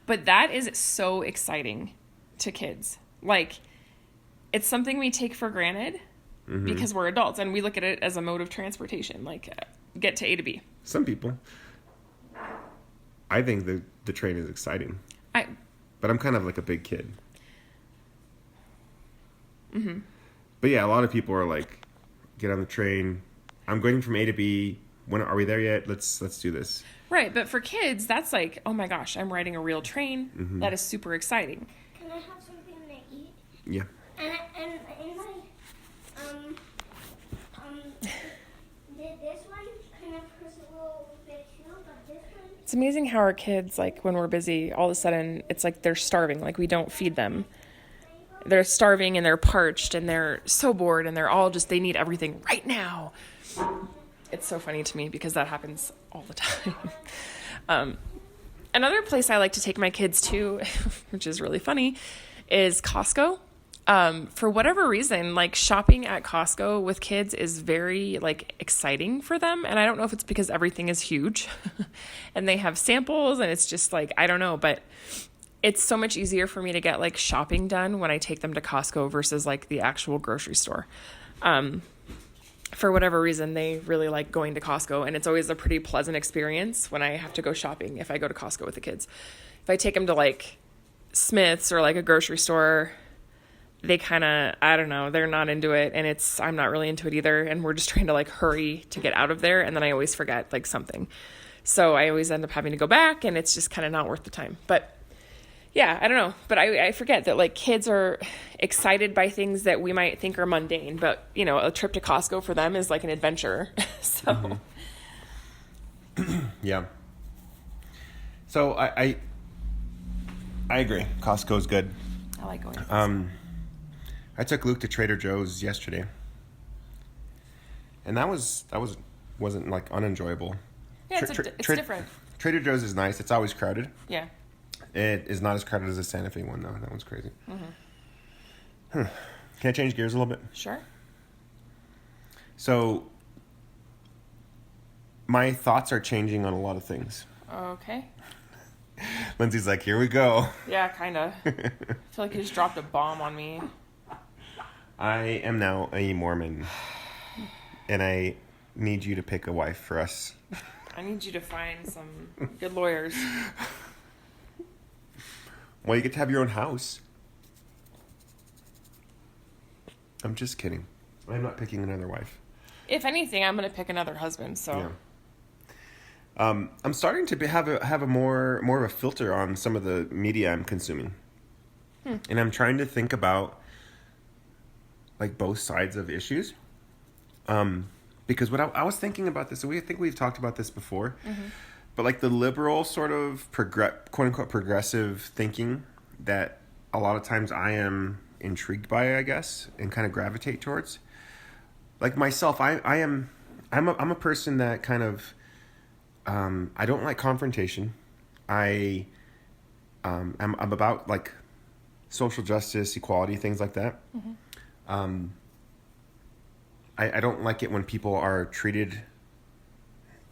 But that is so exciting to kids. Like, it's something we take for granted because we're adults, and we look at it as a mode of transportation, like get to A to B. Some people. I think the train is exciting. But I'm kind of like a big kid. But yeah, a lot of people are like, get on the train. I'm going from A to B. When are we there yet? Let's do this. Right, but for kids, that's like, oh my gosh, I'm riding a real train. That is super exciting. Can I have something to eat? Yeah. And in my did this one kind of hurts a little bit too, but this one. It's amazing how our kids, like when we're busy, all of a sudden it's like they're starving. Like we don't feed them. They're starving and they're parched and they're so bored and they're all just, they need everything right now. It's so funny to me because that happens all the time. Another place I like to take my kids to, which is really funny, is Costco. For whatever reason, like shopping at Costco with kids is very like exciting for them. And I don't know if it's because everything is huge and they have samples and it's just like, I don't know, but it's so much easier for me to get like shopping done when I take them to Costco versus like the actual grocery store. For whatever reason, they really like going to Costco, and it's always a pretty pleasant experience when I have to go shopping if I go to Costco with the kids. If I take them to like Smith's or like a grocery store, they kind of, I don't know, they're not into it, and I'm not really into it either, and we're just trying to like hurry to get out of there, and then I always forget like something. So I always end up having to go back, and it's just kind of not worth the time. But yeah, I don't know. But I forget that like kids are excited by things that we might think are mundane, but you know, a trip to Costco for them is like an adventure. So Yeah. So I agree. Costco's good. I like going to Costco. I took Luke to Trader Joe's yesterday, and that wasn't like unenjoyable. Yeah, it's different. Trader Joe's is nice. It's always crowded. Yeah. It is not as crowded as the Santa Fe one, though. That one's crazy. Can I change gears a little bit? Sure. So my thoughts are changing on a lot of things. Okay. Lindsay's like, here we go. Yeah, kind of. I feel like you just dropped a bomb on me. I am now a Mormon, and I need you to pick a wife for us. I need you to find some good lawyers. Well, you get to have your own house. I'm just kidding. I'm not picking another wife. If anything, I'm going to pick another husband, so. Yeah. I'm starting to have a more of a filter on some of the media I'm consuming, and I'm trying to think about like both sides of issues. Because what I was thinking about this, I think we've talked about this before, but like the liberal sort of quote unquote progressive thinking that a lot of times I am intrigued by, I guess, and kind of gravitate towards. Like myself, I'm a person that kind of. I don't like confrontation. I'm about like social justice, equality, things like that. I don't like it when people are treated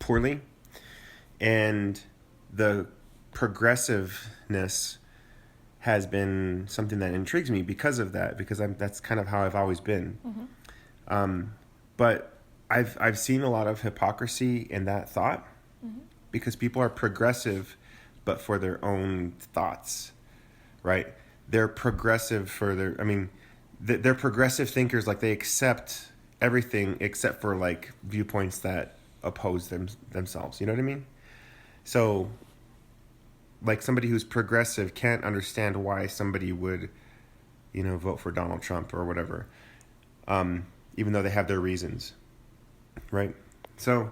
poorly, and the progressiveness has been something that intrigues me because of that. Because that's kind of how I've always been. But I've seen a lot of hypocrisy in that thought. Because people are progressive, but for their own thoughts, right? They're progressive for their, they're progressive thinkers. Like they accept everything except for like viewpoints that oppose themselves. You know what I mean? So like somebody who's progressive can't understand why somebody would, vote for Donald Trump or whatever. Even though they have their reasons, right? So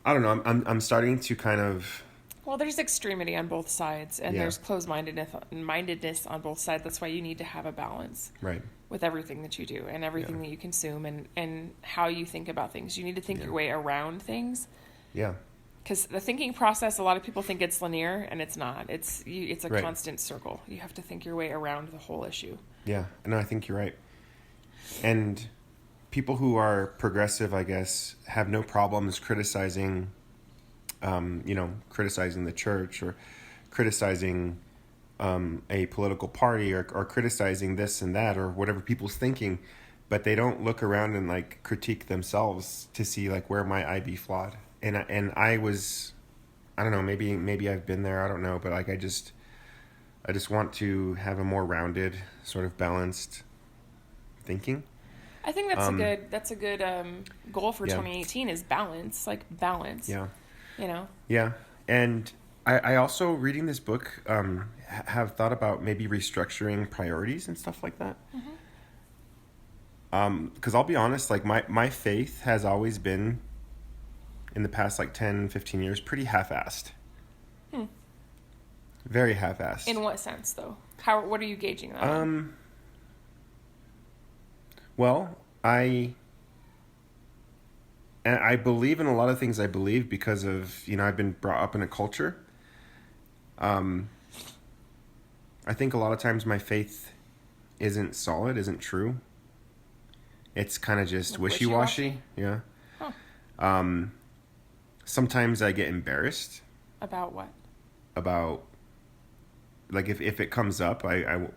I don't know. I'm starting to kind of. Well, there's extremity on both sides, and there's closed-mindedness on both sides. That's why you need to have a balance, right, with everything that you do and everything that you consume, and how you think about things. You need to think your way around things. Yeah. Because the thinking process, a lot of people think it's linear, and it's not. It's a constant circle. You have to think your way around the whole issue. Yeah. No, I think you're right. And people who are progressive, I guess, have no problems criticizing, criticizing the church or criticizing a political party or criticizing this and that or whatever people's thinking, but they don't look around and like critique themselves to see like where might I be flawed. And I don't know, maybe I've been there, I don't know, but like I just want to have a more rounded, sort of balanced thinking. I think that's a good goal for 2018 is balance, like balance. Yeah. Yeah. And I also, reading this book, have thought about maybe restructuring priorities and stuff like that. Because I'll be honest, like my faith has always been, in the past like 10, 15 years, pretty half-assed. Very half-assed. In what sense, though? What are you gauging that? Well, I believe in a lot of things I believe because of, I've been brought up in a culture. I think a lot of times my faith isn't solid, isn't true. It's kind of just wishy-washy. Yeah. Huh. Sometimes I get embarrassed. About what? About, like, if it comes up, I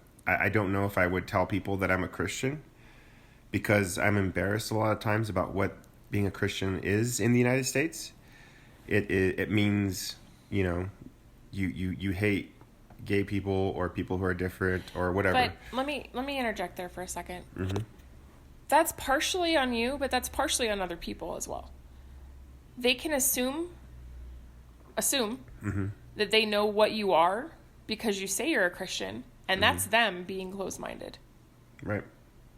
don't know if I would tell people that I'm a Christian. Because I'm embarrassed a lot of times about what being a Christian is in the United States. It means, you hate gay people or people who are different or whatever. But let me interject there for a second. That's partially on you, but that's partially on other people as well. They can assume that they know what you are because you say you're a Christian, and that's them being closed-minded. Right.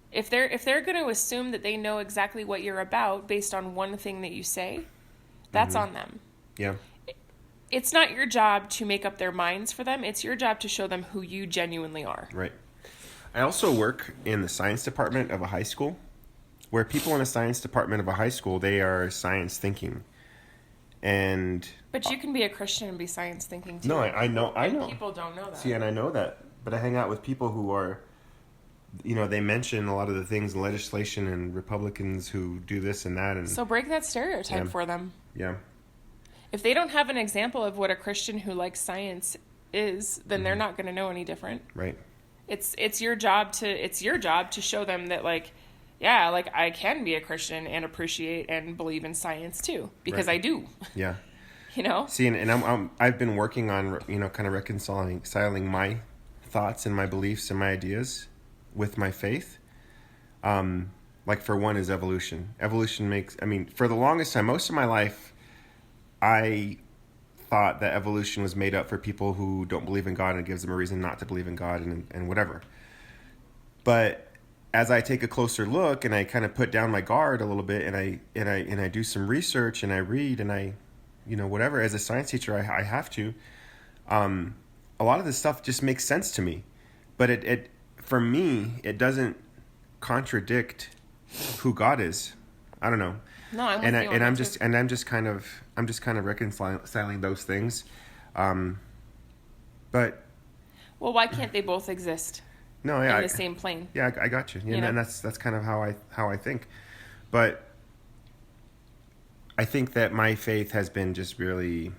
If they're going to assume that they know exactly what you're about based on one thing that you say, that's on them. Yeah. It's not your job to make up their minds for them. It's your job to show them who you genuinely are. Right. I also work in the science department of a high school, where people in the science department of a high school, they are science thinking. But you can be a Christian and be science thinking too. No, I know. People don't know that. See, and I know that. But I hang out with people who are they mention a lot of the things in legislation and Republicans who do this and that. And So break that stereotype for them. yeah. If they don't have an example of what a Christian who likes science is, then they're not going to know any different. Right. It's your job to show them that, like, yeah, like, I can be a Christian and appreciate and believe in science too, because Right. I do. Yeah. See, and I've been working on, kind of reconciling my thoughts and my beliefs and my ideas with my faith. Like, for one is evolution. Evolution for the longest time, most of my life, I thought that evolution was made up for people who don't believe in God, and it gives them a reason not to believe in God and whatever. But as I take a closer look and I kind of put down my guard a little bit, and I do some research and I read and I, whatever, as a science teacher, I have to, a lot of this stuff just makes sense to me, but it for me, it doesn't contradict who God is. I don't know. no, I'm with you on I'm that just too. and I'm just kind of reconciling those things. But Well, why can't they both exist no, in yeah, the same plane? yeah, I got you. You know? And that's kind of how I think. But I think that my faith has been just really,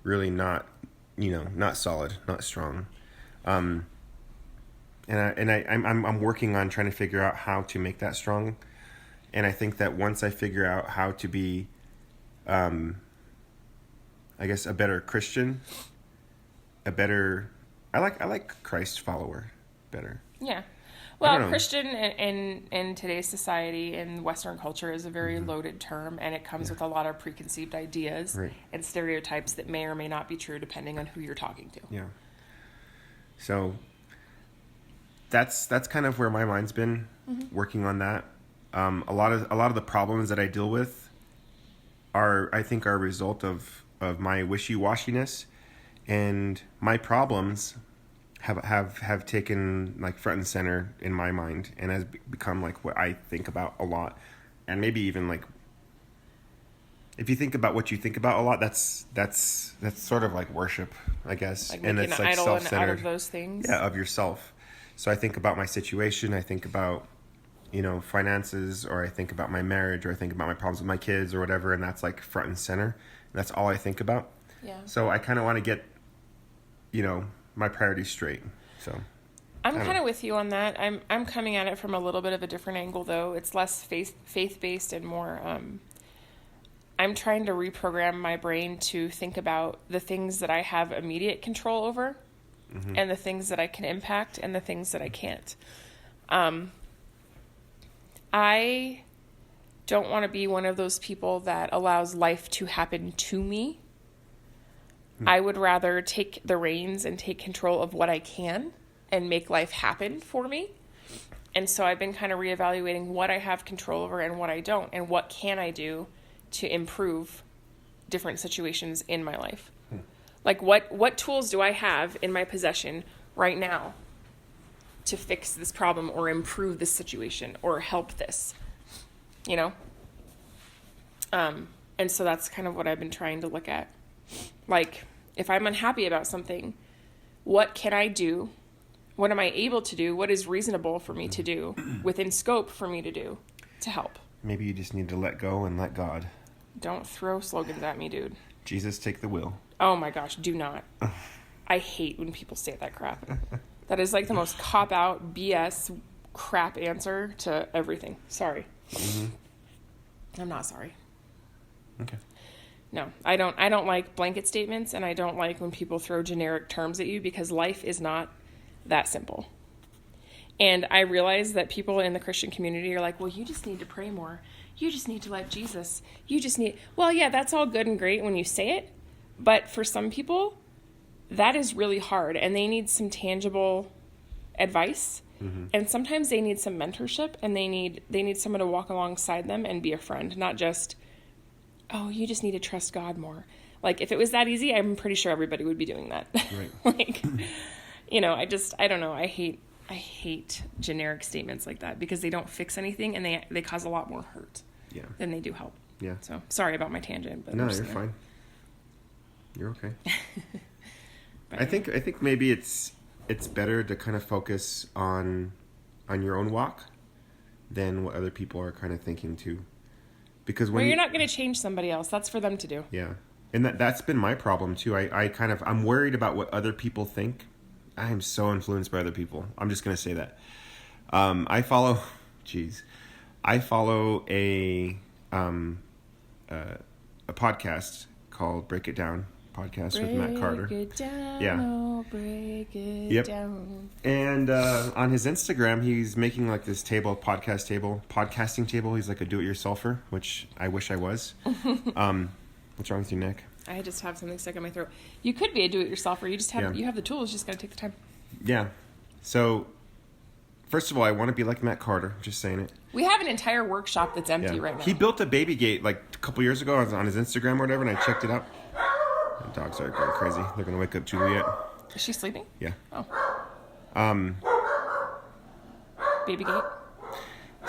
really not, not solid, not strong. And I'm working on trying to figure out how to make that strong. And I think that once I figure out how to be, I guess, a better Christian, I like Christ follower better. Yeah. I don't Well, know. Christian in today's society, in Western culture, is a very loaded term, and it comes with a lot of preconceived ideas Right. and stereotypes that may or may not be true depending on who you're talking to. Yeah. So that's kind of where my mind's been working on that. A lot of the problems that I deal with are a result of my wishy-washiness, and my problems have taken like front and center in my mind, and has become like what I think about a lot. And maybe even like, if you think about what you think about a lot, that's sort of like worship, I guess. Like And making it's an like idol and out self-centered. of those things. Yeah, of yourself. So I think about my situation, I think about, finances, or I think about my marriage, or I think about my problems with my kids or whatever, and that's like front and center. And that's all I think about. Yeah. So I kind of want to get, my priorities straight. So I'm kind of with you on that. I'm coming at it from a little bit of a different angle, though. It's less faith-based and more, I'm trying to reprogram my brain to think about the things that I have immediate control over, and the things that I can impact, and the things that I can't. I don't want to be one of those people that allows life to happen to me. I would rather take the reins and take control of what I can and make life happen for me. And so I've been kind of reevaluating what I have control over and what I don't, and what can I do to improve different situations in my life. Like, what tools do I have in my possession right now to fix this problem or improve this situation or help this, And so that's kind of what I've been trying to look at. Like, if I'm unhappy about something, what can I do? What am I able to do? What is reasonable for me to do, within scope for me to do, to help? maybe you just need to let go and let God. Don't throw slogans at me, dude. Jesus, take the wheel. Oh my gosh, do not. I hate when people say that crap. That is like the most cop-out BS crap answer to everything. Sorry. I'm not sorry. Okay. No, I don't like blanket statements, and I don't like when people throw generic terms at you, because life is not that simple. And I realize that people in the Christian community are like, well, you just need to pray more. You just need to let Jesus. Well, yeah, that's all good and great when you say it. But for some people, that is really hard, and they need some tangible advice. And sometimes they need some mentorship, and they need someone to walk alongside them and be a friend, not just, oh, you just need to trust God more. Like, if it was that easy, I'm pretty sure everybody would be doing that. Right. I don't know. I hate generic statements like that, because they don't fix anything, and they cause a lot more hurt Yeah. than they do help. Yeah. So sorry about my tangent, but No, I'm just you're gonna- fine. You're okay. but I think maybe it's it's better to kind of focus on your own walk than what other people are kind of thinking too. Because when Well, you're not going to change somebody else. That's for them to do. yeah, and that's been my problem too. I'm worried about what other people think. I am so influenced by other people. I'm just gonna say that. I follow a podcast called Break It Down podcast with Matt Carter. Break it down, Yeah. oh, break it Yep. down. And on his Instagram, he's making like this podcasting table. He's like a do-it-yourselfer, which I wish I was. What's wrong with you, Nick? I just have something stuck in my throat. You could be a do-it-yourselfer. You just have Yeah. you have the tools. You just got to take the time. Yeah. So, first of all, I want to be like Matt Carter. Just saying it. We have an entire workshop that's empty right now. He built a baby gate like a couple years ago on his Instagram or whatever, and I checked it out. The dogs are going crazy. They're going to wake up Juliet. Is she sleeping? Yeah. Oh. Baby gate.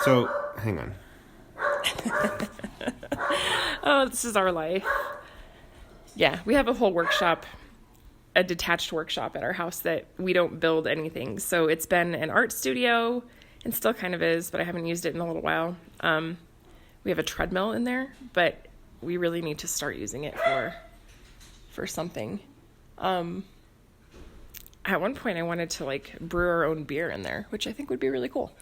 So, hang on. Oh, this is our life. Yeah, we have a whole workshop, a detached workshop at our house that we don't build anything. So it's been an art studio and still kind of is, but I haven't used it in a little while. We have a treadmill in there, but we really need to start using it for something. At one point I wanted to like brew our own beer in there, which I think would be really cool.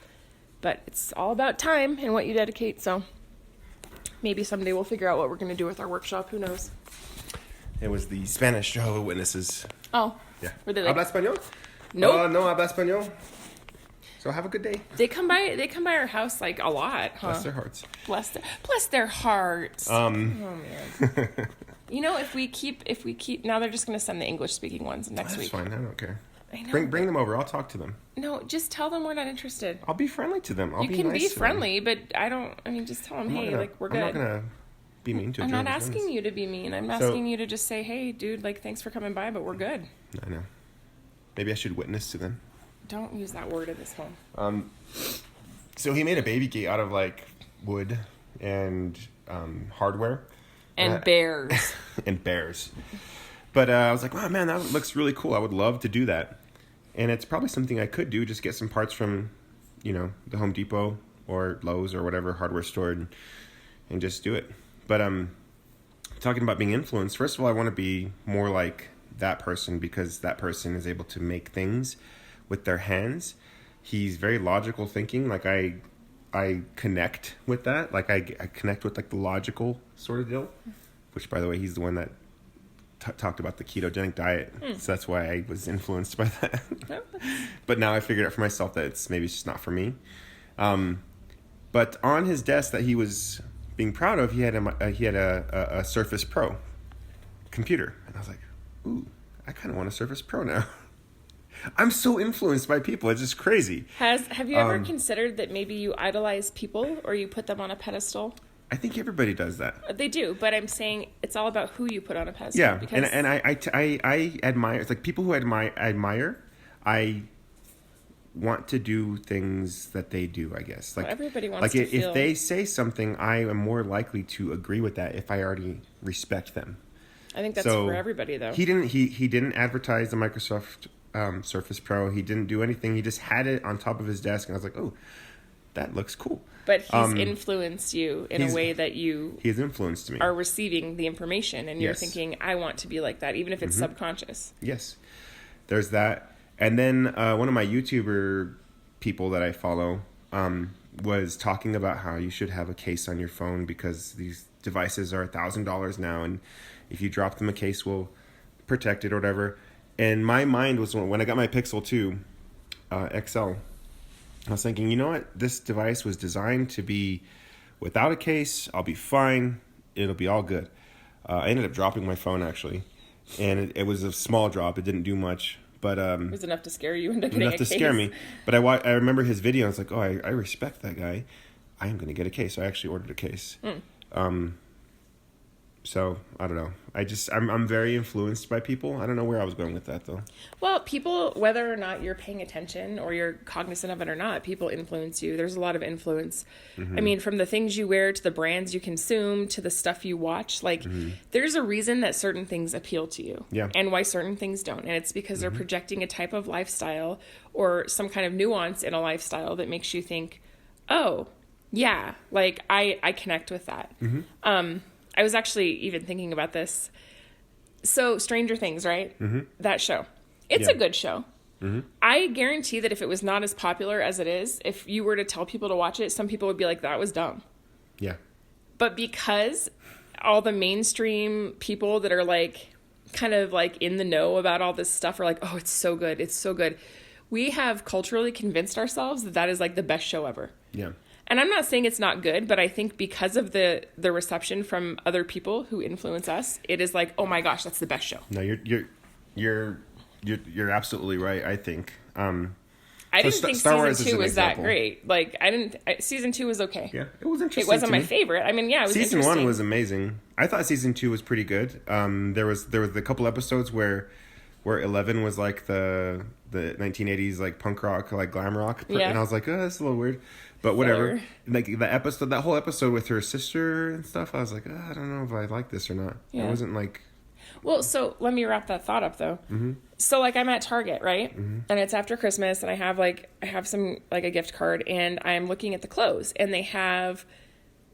But it's all about time and what you dedicate, so maybe someday we'll figure out what we're going to do with our workshop. Who knows? It was the Spanish Jehovah's Witnesses. Oh. Yeah. Were they like, ¿Habla español? Nope. No habla español. So have a good day. They come by our house like a lot, huh? Bless their hearts. Bless their hearts. Oh man. You know, if we keep now they're just gonna send the English speaking ones next That's week. fine. I don't care. I know. Bring them over. I'll talk to them. No, just tell them we're not interested. I'll be friendly to them. I'll You be can nice be to them. friendly, but just tell them, I'm not hey, gonna- like we're I'm good. not gonna be mean to. I'm not asking you to be mean. I'm asking you to just say, hey, dude, like thanks for coming by, but we're good. I know. Maybe I should witness to them. Don't use that word in this home. So he made a baby gate out of like wood and hardware And bears. and bears. But I was like, wow, man, that looks really cool. I would love to do that. And it's probably something I could do. Just get some parts from, the Home Depot or Lowe's or whatever hardware store and just do it. But talking about being influenced, first of all, I want to be more like that person because that person is able to make things with their hands. He's very logical thinking. Like I connect with that. Like I connect with like the logical sort of deal. Which, by the way, he's the one that talked about the ketogenic diet. So that's why I was influenced by that. But now I figured out for myself that maybe it's just not for me. But on his desk that he was being proud of, he had a Surface Pro computer, and I was like, ooh, I kind of want a Surface Pro now. I'm so influenced by people. It's just crazy. Have you ever considered that maybe you idolize people or you put them on a pedestal? I think everybody does that. They do, but I'm saying it's all about who you put on a pedestal. Yeah, because and I admire. It's like people who admire. I want to do things that they do. I guess like everybody wants like to if feel... they say something, I am more likely to agree with that if I already respect them. I think that's So, for everybody, though. He didn't advertise the Microsoft Surface Pro. He didn't do anything. He just had it on top of his desk, and I was like, oh, that looks cool. But he's influenced you in a way that He has influenced me. are receiving the information, and you're Yes. thinking, I want to be like that, even if it's subconscious. Yes, there's that. And then one of my YouTuber people that I follow was talking about how you should have a case on your phone because these devices are $1,000 now, and if you drop them, a case will protect it or whatever. And my mind was when I got my Pixel 2 XL, I was thinking, you know what? This device was designed to be without a case. I'll be fine. It'll be all good. I ended up dropping my phone actually, and it was a small drop. It didn't do much. But It was enough to scare you into getting enough a to case. scare me. But I remember his video. I was like, oh, I respect that guy. I am going to get a case. So I actually ordered a case. So I don't know. I'm very influenced by people. I don't know where I was going with that though. Well, people, whether or not you're paying attention or you're cognizant of it or not, people influence you. There's a lot of influence. I mean, from the things you wear to the brands you consume to the stuff you watch, like there's a reason that certain things appeal to you and why certain things don't. And it's because they're projecting a type of lifestyle or some kind of nuance in a lifestyle that makes you think, oh, yeah, like I connect with that. I was actually even thinking about this. So Stranger Things, right? That show. It's a good show. I guarantee that if it was not as popular as it is, if you were to tell people to watch it, some people would be like, that was dumb. Yeah. But because all the mainstream people that are like, kind of like in the know about all this stuff are like, oh, it's so good. It's so good. We have culturally convinced ourselves that that is like the best show ever. Yeah. And I'm not saying it's not good, but I think because of the reception from other people who influence us, it is like, oh my gosh, that's the best show. No, you're absolutely right. I think. I didn't think Star season 2 was that great. Like season 2 was okay. Yeah, it was interesting. It wasn't my favorite. I mean, yeah, it was season interesting. 1 was amazing. I thought season 2 was pretty good. There was a couple episodes where Eleven was like the 1980s like punk rock, like glam rock, and I was like, oh, that's a little weird. But whatever. Like that whole episode with her sister and stuff, I was like, oh, I don't know if I like this or not. Yeah. It wasn't like. Well, so let me wrap that thought up though. So like I'm at Target, right? And it's after Christmas, and I have some like a gift card, and I'm looking at the clothes, and they have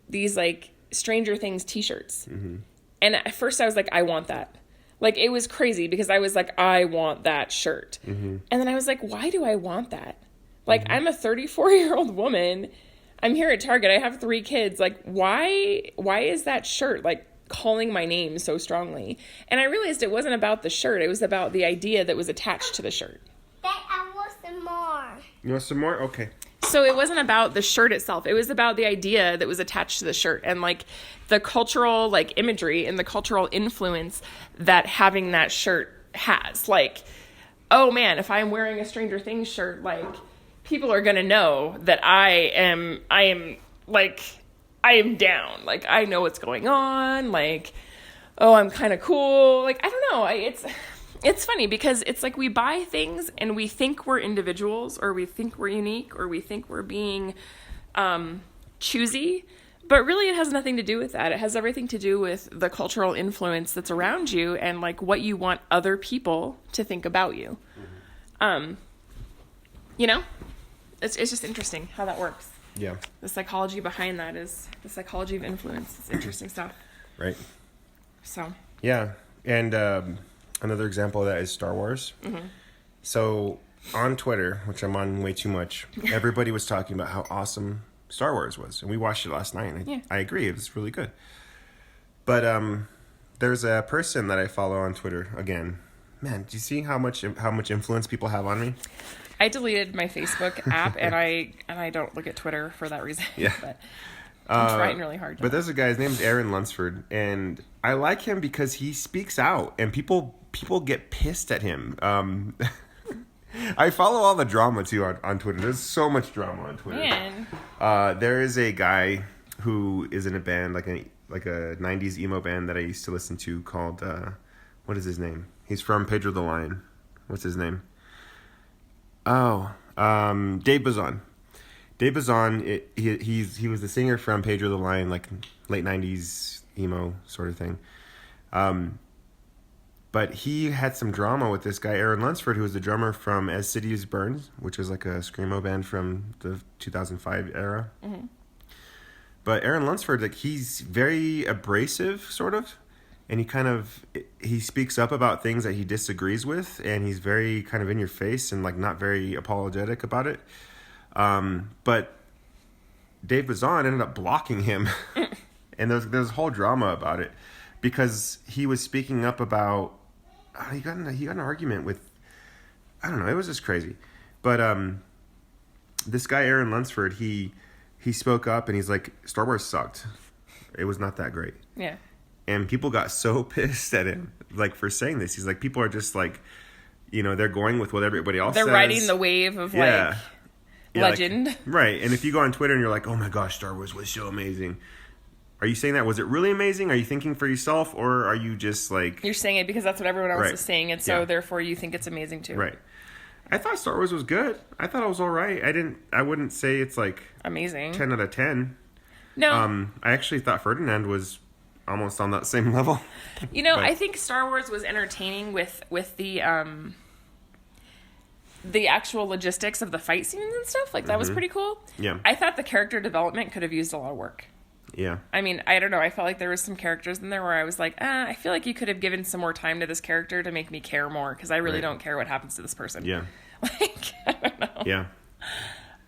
these like Stranger Things T-shirts. And at first I was like, I want that. Like it was crazy because I was like, I want that shirt. And then I was like, why do I want that? Like, I'm a 34-year-old woman. I'm here at Target. I have 3 kids. Like, why is that shirt, like, calling my name so strongly? And I realized it wasn't about the shirt. It was about the idea that was attached to the shirt. I want some more. You want some more? Okay. So it wasn't about the shirt itself. It was about the idea that was attached to the shirt and, like, the cultural, like, imagery and the cultural influence that having that shirt has. Like, oh, man, if I'm wearing a Stranger Things shirt, like, people are going to know that I am down. Like, I know what's going on. Like, oh, I'm kind of cool. Like, I don't know. It's funny because it's like we buy things and we think we're individuals or we think we're unique or we think we're being choosy. But really it has nothing to do with that. It has everything to do with the cultural influence that's around you and like what you want other people to think about you. You know? It's just interesting how that works. Yeah. The psychology behind that is the psychology of influence. It's interesting stuff. Right. So. Yeah. And another example of that is Star Wars. So on Twitter, which I'm on way too much, everybody was talking about how awesome Star Wars was. And we watched it last night. And I agree. It was really good. But there's a person that I follow on Twitter. Again, man, do you see how much influence people have on me? I deleted my Facebook app and I don't look at Twitter for that reason. Yeah. But I'm trying really hard. But there's a guy, his name's Aaron Lunsford, and I like him because he speaks out and people get pissed at him. I follow all the drama too on Twitter. There's so much drama on Twitter. Man. There is a guy who is in a band like a 90s emo band that I used to listen to called what is his name? He's from Pedro the Lion. What's his name? Oh, Dave Bazan. Dave Bazan, he was the singer from Pedro the Lion, like late 90s emo sort of thing. But he had some drama with this guy, Aaron Lunsford, who was the drummer from As Cities Burn, which is like a screamo band from the 2005 era. But Aaron Lunsford, like, he's very abrasive, sort of. And he speaks up about things that he disagrees with, and he's very kind of in your face and like not very apologetic about it. But Dave Bazan ended up blocking him, and there's a whole drama about it because he was speaking up about he got in an argument with, I don't know, it was just crazy. But this guy Aaron Lunsford, he spoke up and he's like, Star Wars sucked. It was not that great. Yeah. And people got so pissed at him, like, for saying this. He's like, people are just like, you know, they're going with what everybody else says. They're riding the wave of, like, legend. Like, right. And if you go on Twitter and you're like, oh my gosh, Star Wars was so amazing. Are you saying that? Was it really amazing? Are you thinking for yourself, or are you just like... You're saying it because that's what everyone else Right. is saying, and so Yeah. therefore you think it's amazing too. Right. I thought Star Wars was good. I thought it was all right. I wouldn't say it's like Amazing. 10 out of 10. No. I actually thought Ferdinand was almost on that same level. You know, But- I think Star Wars was entertaining with the actual logistics of the fight scenes and stuff. Like, that was pretty cool. Yeah. I thought the character development could have used a lot of work. Yeah. I mean, I don't know. I felt like there was some characters in there where I was like, I feel like you could have given some more time to this character to make me care more, because I really Right. don't care what happens to this person. Yeah. Like, I don't know. Yeah.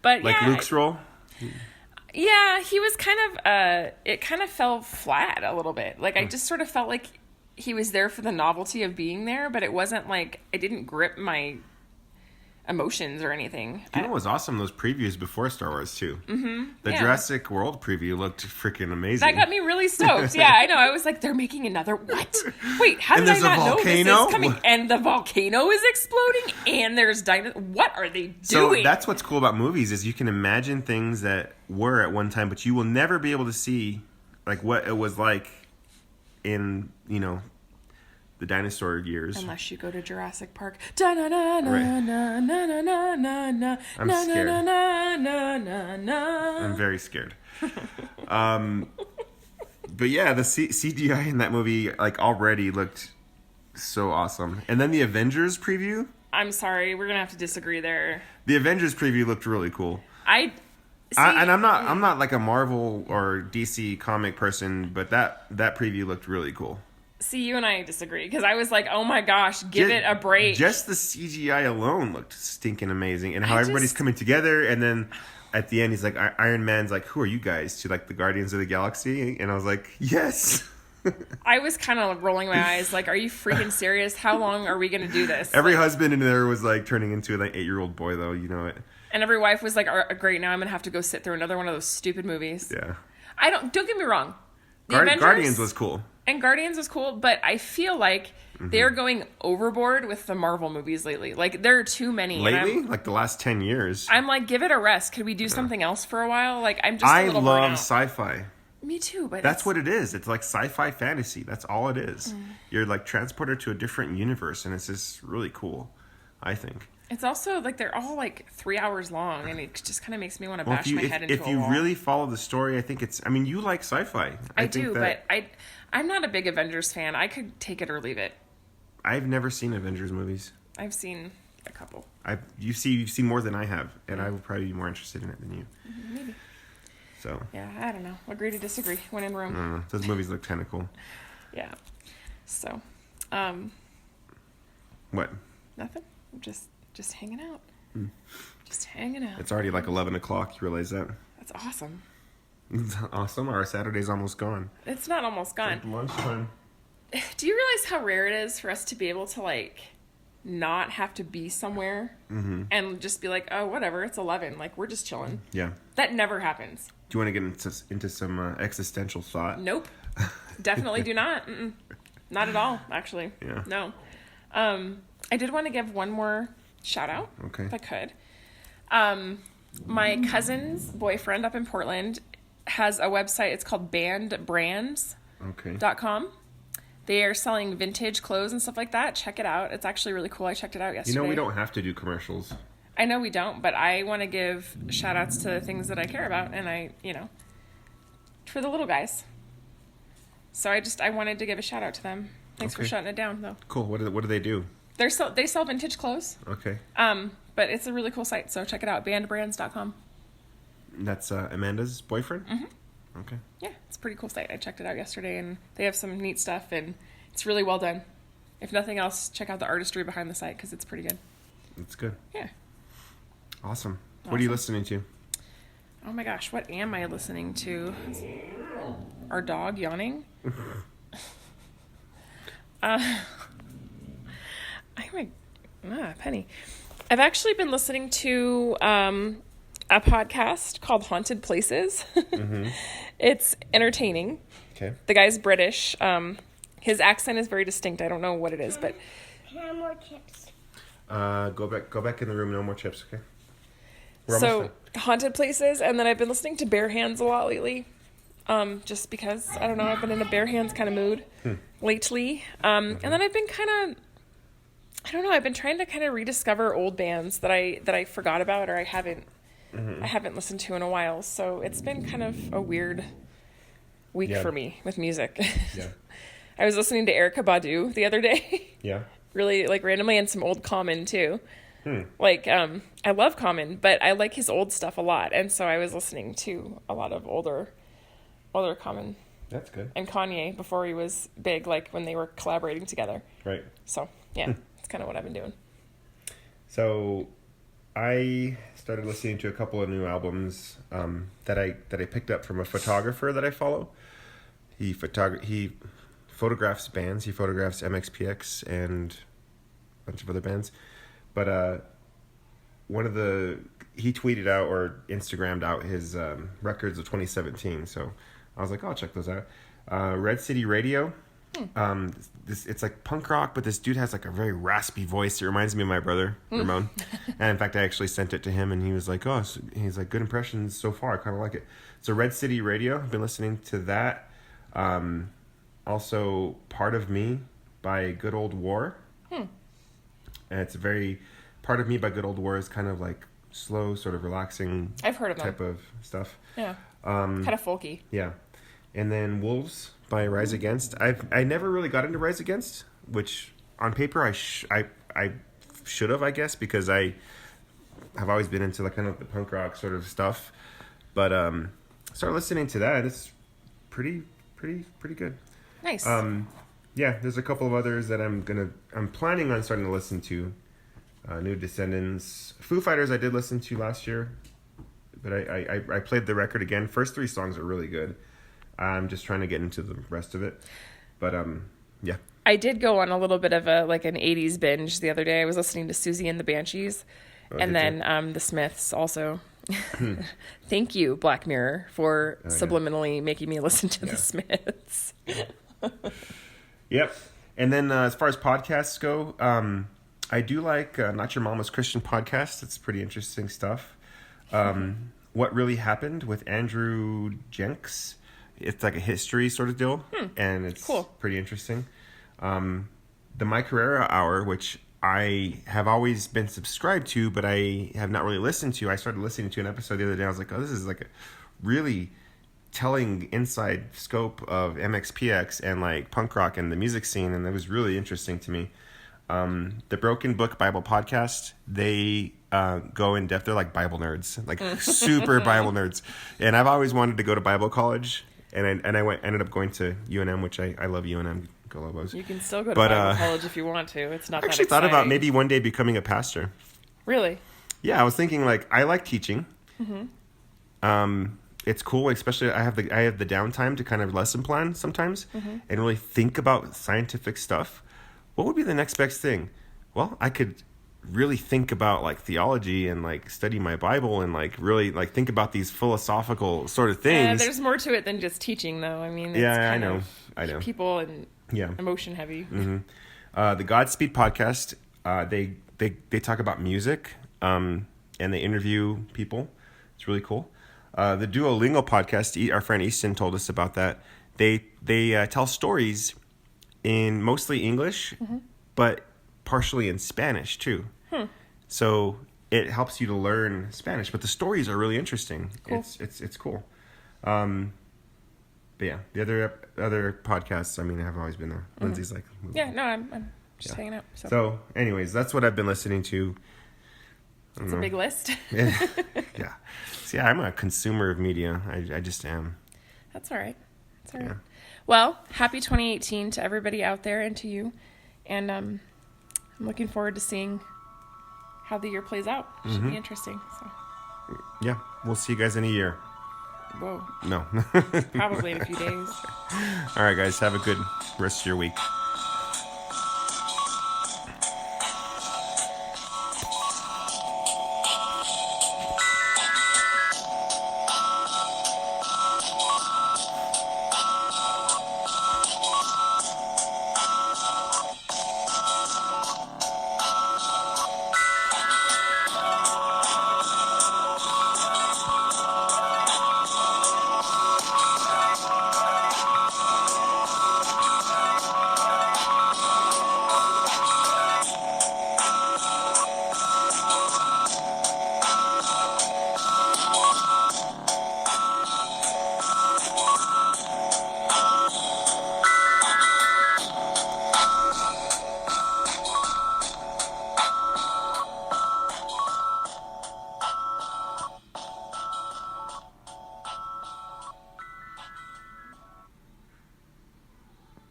But Like yeah, Luke's role? yeah, he was kind of, it kind of fell flat a little bit. Like, I just sort of felt like he was there for the novelty of being there, but it wasn't like, it didn't grip my emotions or anything. You know what was awesome? Those previews before Star Wars, too. Mm-hmm. The Yeah. Jurassic World preview looked freaking amazing. That got me really stoked. Yeah, I know. I was like, they're making another what? Wait, how And did I there's a not know this volcano? is coming? And the volcano is exploding, and there's What are they So doing? that's what's cool about movies is you can imagine things that were at one time, but you will never be able to see like what it was like in, you know, the dinosaur years. Unless you go to Jurassic Park. Da na na na Right. na na na na na na. I'm na, scared. Na na na na na. I'm very scared. But yeah, the CGI in that movie like already looked so awesome. And then the Avengers preview. I'm sorry, we're gonna have to disagree there. The Avengers preview looked really cool. I. See, And I'm not like a Marvel or DC comic person, but that preview looked really cool. see, you and I disagree because I was like, oh my gosh, give it a break. Just the CGI alone looked stinking amazing, and how I everybody's just- coming together. And then at the end, he's like, Iron Man's like, "Who are you guys?" To like the Guardians of the Galaxy, and I was like, "Yes." I was kind of rolling my eyes, like, are you freaking serious? How long are we gonna do this? Every husband in there was like turning into an 8-year-old boy, though. You know it. And every wife was like, great, now I'm gonna have to go sit through another one of those stupid movies. Yeah. Don't get me wrong. The Avengers Guardians was cool. and Guardians was cool, but I feel like they're going overboard with the Marvel movies lately. Like, there are too many. and Lately, like the last 10 years. I'm like, give it a rest. Could we do something else for a while? Like, I'm just a I little love burnt out. sci-fi. Me too, but That's what it is. It's like sci-fi fantasy. That's all it is. You're like transported to a different universe, and it's just really cool, I think. it's also like they're all like 3 hours long, and it just kind of makes me want to Well, bash my head into if a you wall. really follow the story, I think it's... I mean, you like sci-fi. I think do, that- but I'm not a big Avengers fan. I could take it or leave it. I've never seen Avengers movies. I've seen a couple. You've seen more than I have, and I would probably be more interested in it than you. Maybe. So, Yeah, I don't know. Agree to disagree when in Rome. I don't know. Those movies look kind of cool. Yeah. So, What? nothing. Just hanging out. Just hanging out. It's already like 11 o'clock. You realize that? That's awesome. It's awesome. Our Saturday's almost gone. It's not almost gone. Lunchtime. Do you realize how rare it is for us to be able to like not have to be somewhere and just be like, oh, whatever, it's 11. Like, we're just chilling. Yeah. That never happens. Do you want to get into some existential thought? Nope. Definitely do not. Mm-mm. Not at all, actually. Yeah. No. I did want to give one more shout out, Okay. if I could. My cousin's boyfriend up in Portland has a website. It's called bandbrands.com. Okay. They are selling vintage clothes and stuff like that. Check it out. It's actually really cool. I checked it out yesterday. You know, we don't have to do commercials. I know we don't, but I want to give shout outs to things that I care about, and for the little guys. So I wanted to give a shout out to them. Thanks for Okay. shutting it down, though. Cool. What do they do? They sell vintage clothes. Okay. But it's a really cool site, so check it out. Bandbrands.com. That's Amanda's boyfriend? Mm-hmm. Okay. Yeah, it's a pretty cool site. I checked it out yesterday, and they have some neat stuff, and it's really well done. If nothing else, check out the artistry behind the site, because it's pretty good. That's good. Yeah. Awesome. What are you Awesome. listening to? Oh my gosh, what am I listening to? Our dog yawning? Penny. I've actually been listening to a podcast called Haunted Places. It's entertaining. Okay. The guy's British. His accent is very distinct. I don't know what it is, but Can I have more chips? Go back in the room. No more chips, okay? We're so almost Haunted Places, and then I've been listening to Bare Hands a lot lately. Just because, I don't know, I've been in a bare hands kind of mood lately. And then I've been kind of, I don't know, I've been trying to kind of rediscover old bands that I forgot about or I haven't listened to in a while. So it's been kind of a weird week for me with music. Yeah. I was listening to Erykah Badu the other day. Yeah. Really, like, randomly, and some old Common, too. Like, I love Common, but I like his old stuff a lot. And so I was listening to a lot of older Common. That's good. And Kanye before he was big, like, when they were collaborating together. Right. So, yeah, that's kind of what I've been doing. So I started listening to a couple of new albums that I picked up from a photographer that I follow. He photographs bands. He photographs MXPX and a bunch of other bands. But he tweeted out or Instagrammed out his records of 2017. So I was like, oh, I'll check those out. Red City Radio. It's like punk rock, but this dude has like a very raspy voice. It reminds me of my brother, Ramon. And in fact, I actually sent it to him, and he was like, "Oh, he's like good impressions so far. I kind of like it." So Red City Radio. I've been listening to that. Also, Part of Me by Good Old War. And it's a very Part of Me by Good Old War is kind of like slow, sort of relaxing. I've heard of them. Type of stuff. Yeah. Kind of folky. Yeah. And then Wolves by Rise Against. I never really got into Rise Against, which on paper I should have, I guess, because I have always been into like kind of the punk rock sort of stuff. But started listening to that. It's pretty good. Nice. Yeah, there's a couple of others that I'm planning on starting to listen to. New Descendants. Foo Fighters I did listen to last year, but I played the record again. First 3 songs are really good. I'm just trying to get into the rest of it. But, yeah. I did go on a little bit of an 80s binge the other day. I was listening to Susie and the Banshees. And then the Smiths also. Thank you, Black Mirror, for subliminally making me listen to the Smiths. Yep. And then as far as podcasts go, I do like Not Your Mama's Christian Podcast. It's pretty interesting stuff. What Really Happened with Andrew Jenks. It's like a history sort of deal, and it's pretty interesting. The Mike Herrera Hour, which I have always been subscribed to, but I have not really listened to. I started listening to an episode the other day. I was like, oh, this is like a really telling inside scope of MXPX and like punk rock and the music scene, and it was really interesting to me. The Broken Book Bible Podcast, they go in depth. They're like Bible nerds, like super Bible nerds. And I've always wanted to go to Bible college, and I ended up going to UNM, which I love UNM. Go Lobos. You can still go to Bible college if you want to. It's not that exciting. I actually thought about maybe one day becoming a pastor. Really? Yeah, I was thinking like I like teaching. It's cool, especially I have the downtime to kind of lesson plan sometimes and really think about scientific stuff. What would be the next best thing? Well, I could really think about like theology and like study my Bible and like really like think about these philosophical sort of things. There's more to it than just teaching, though. I mean, it's I kind know. of people and emotion heavy. The Godspeed Podcast, they talk about music and they interview people. It's really cool. The Duolingo Podcast, our friend Easton told us about that. They tell stories in mostly English, but partially in Spanish too. So it helps you to learn Spanish, but the stories are really interesting. Cool. It's cool. But yeah, the other podcasts, I mean, have always been there. Lindsay's like, yeah, no, I'm just hanging out. So anyways, that's what I've been listening to. It's a big list. Yeah. See, I'm a consumer of media. I just am. That's all right. It's all right. Yeah. Well, happy 2018 to everybody out there and to you. And I'm looking forward to seeing how the year plays out. Should be interesting. So. Yeah, we'll see you guys in a year. Whoa. No. Probably in a few days. All right, guys. Have a good rest of your week.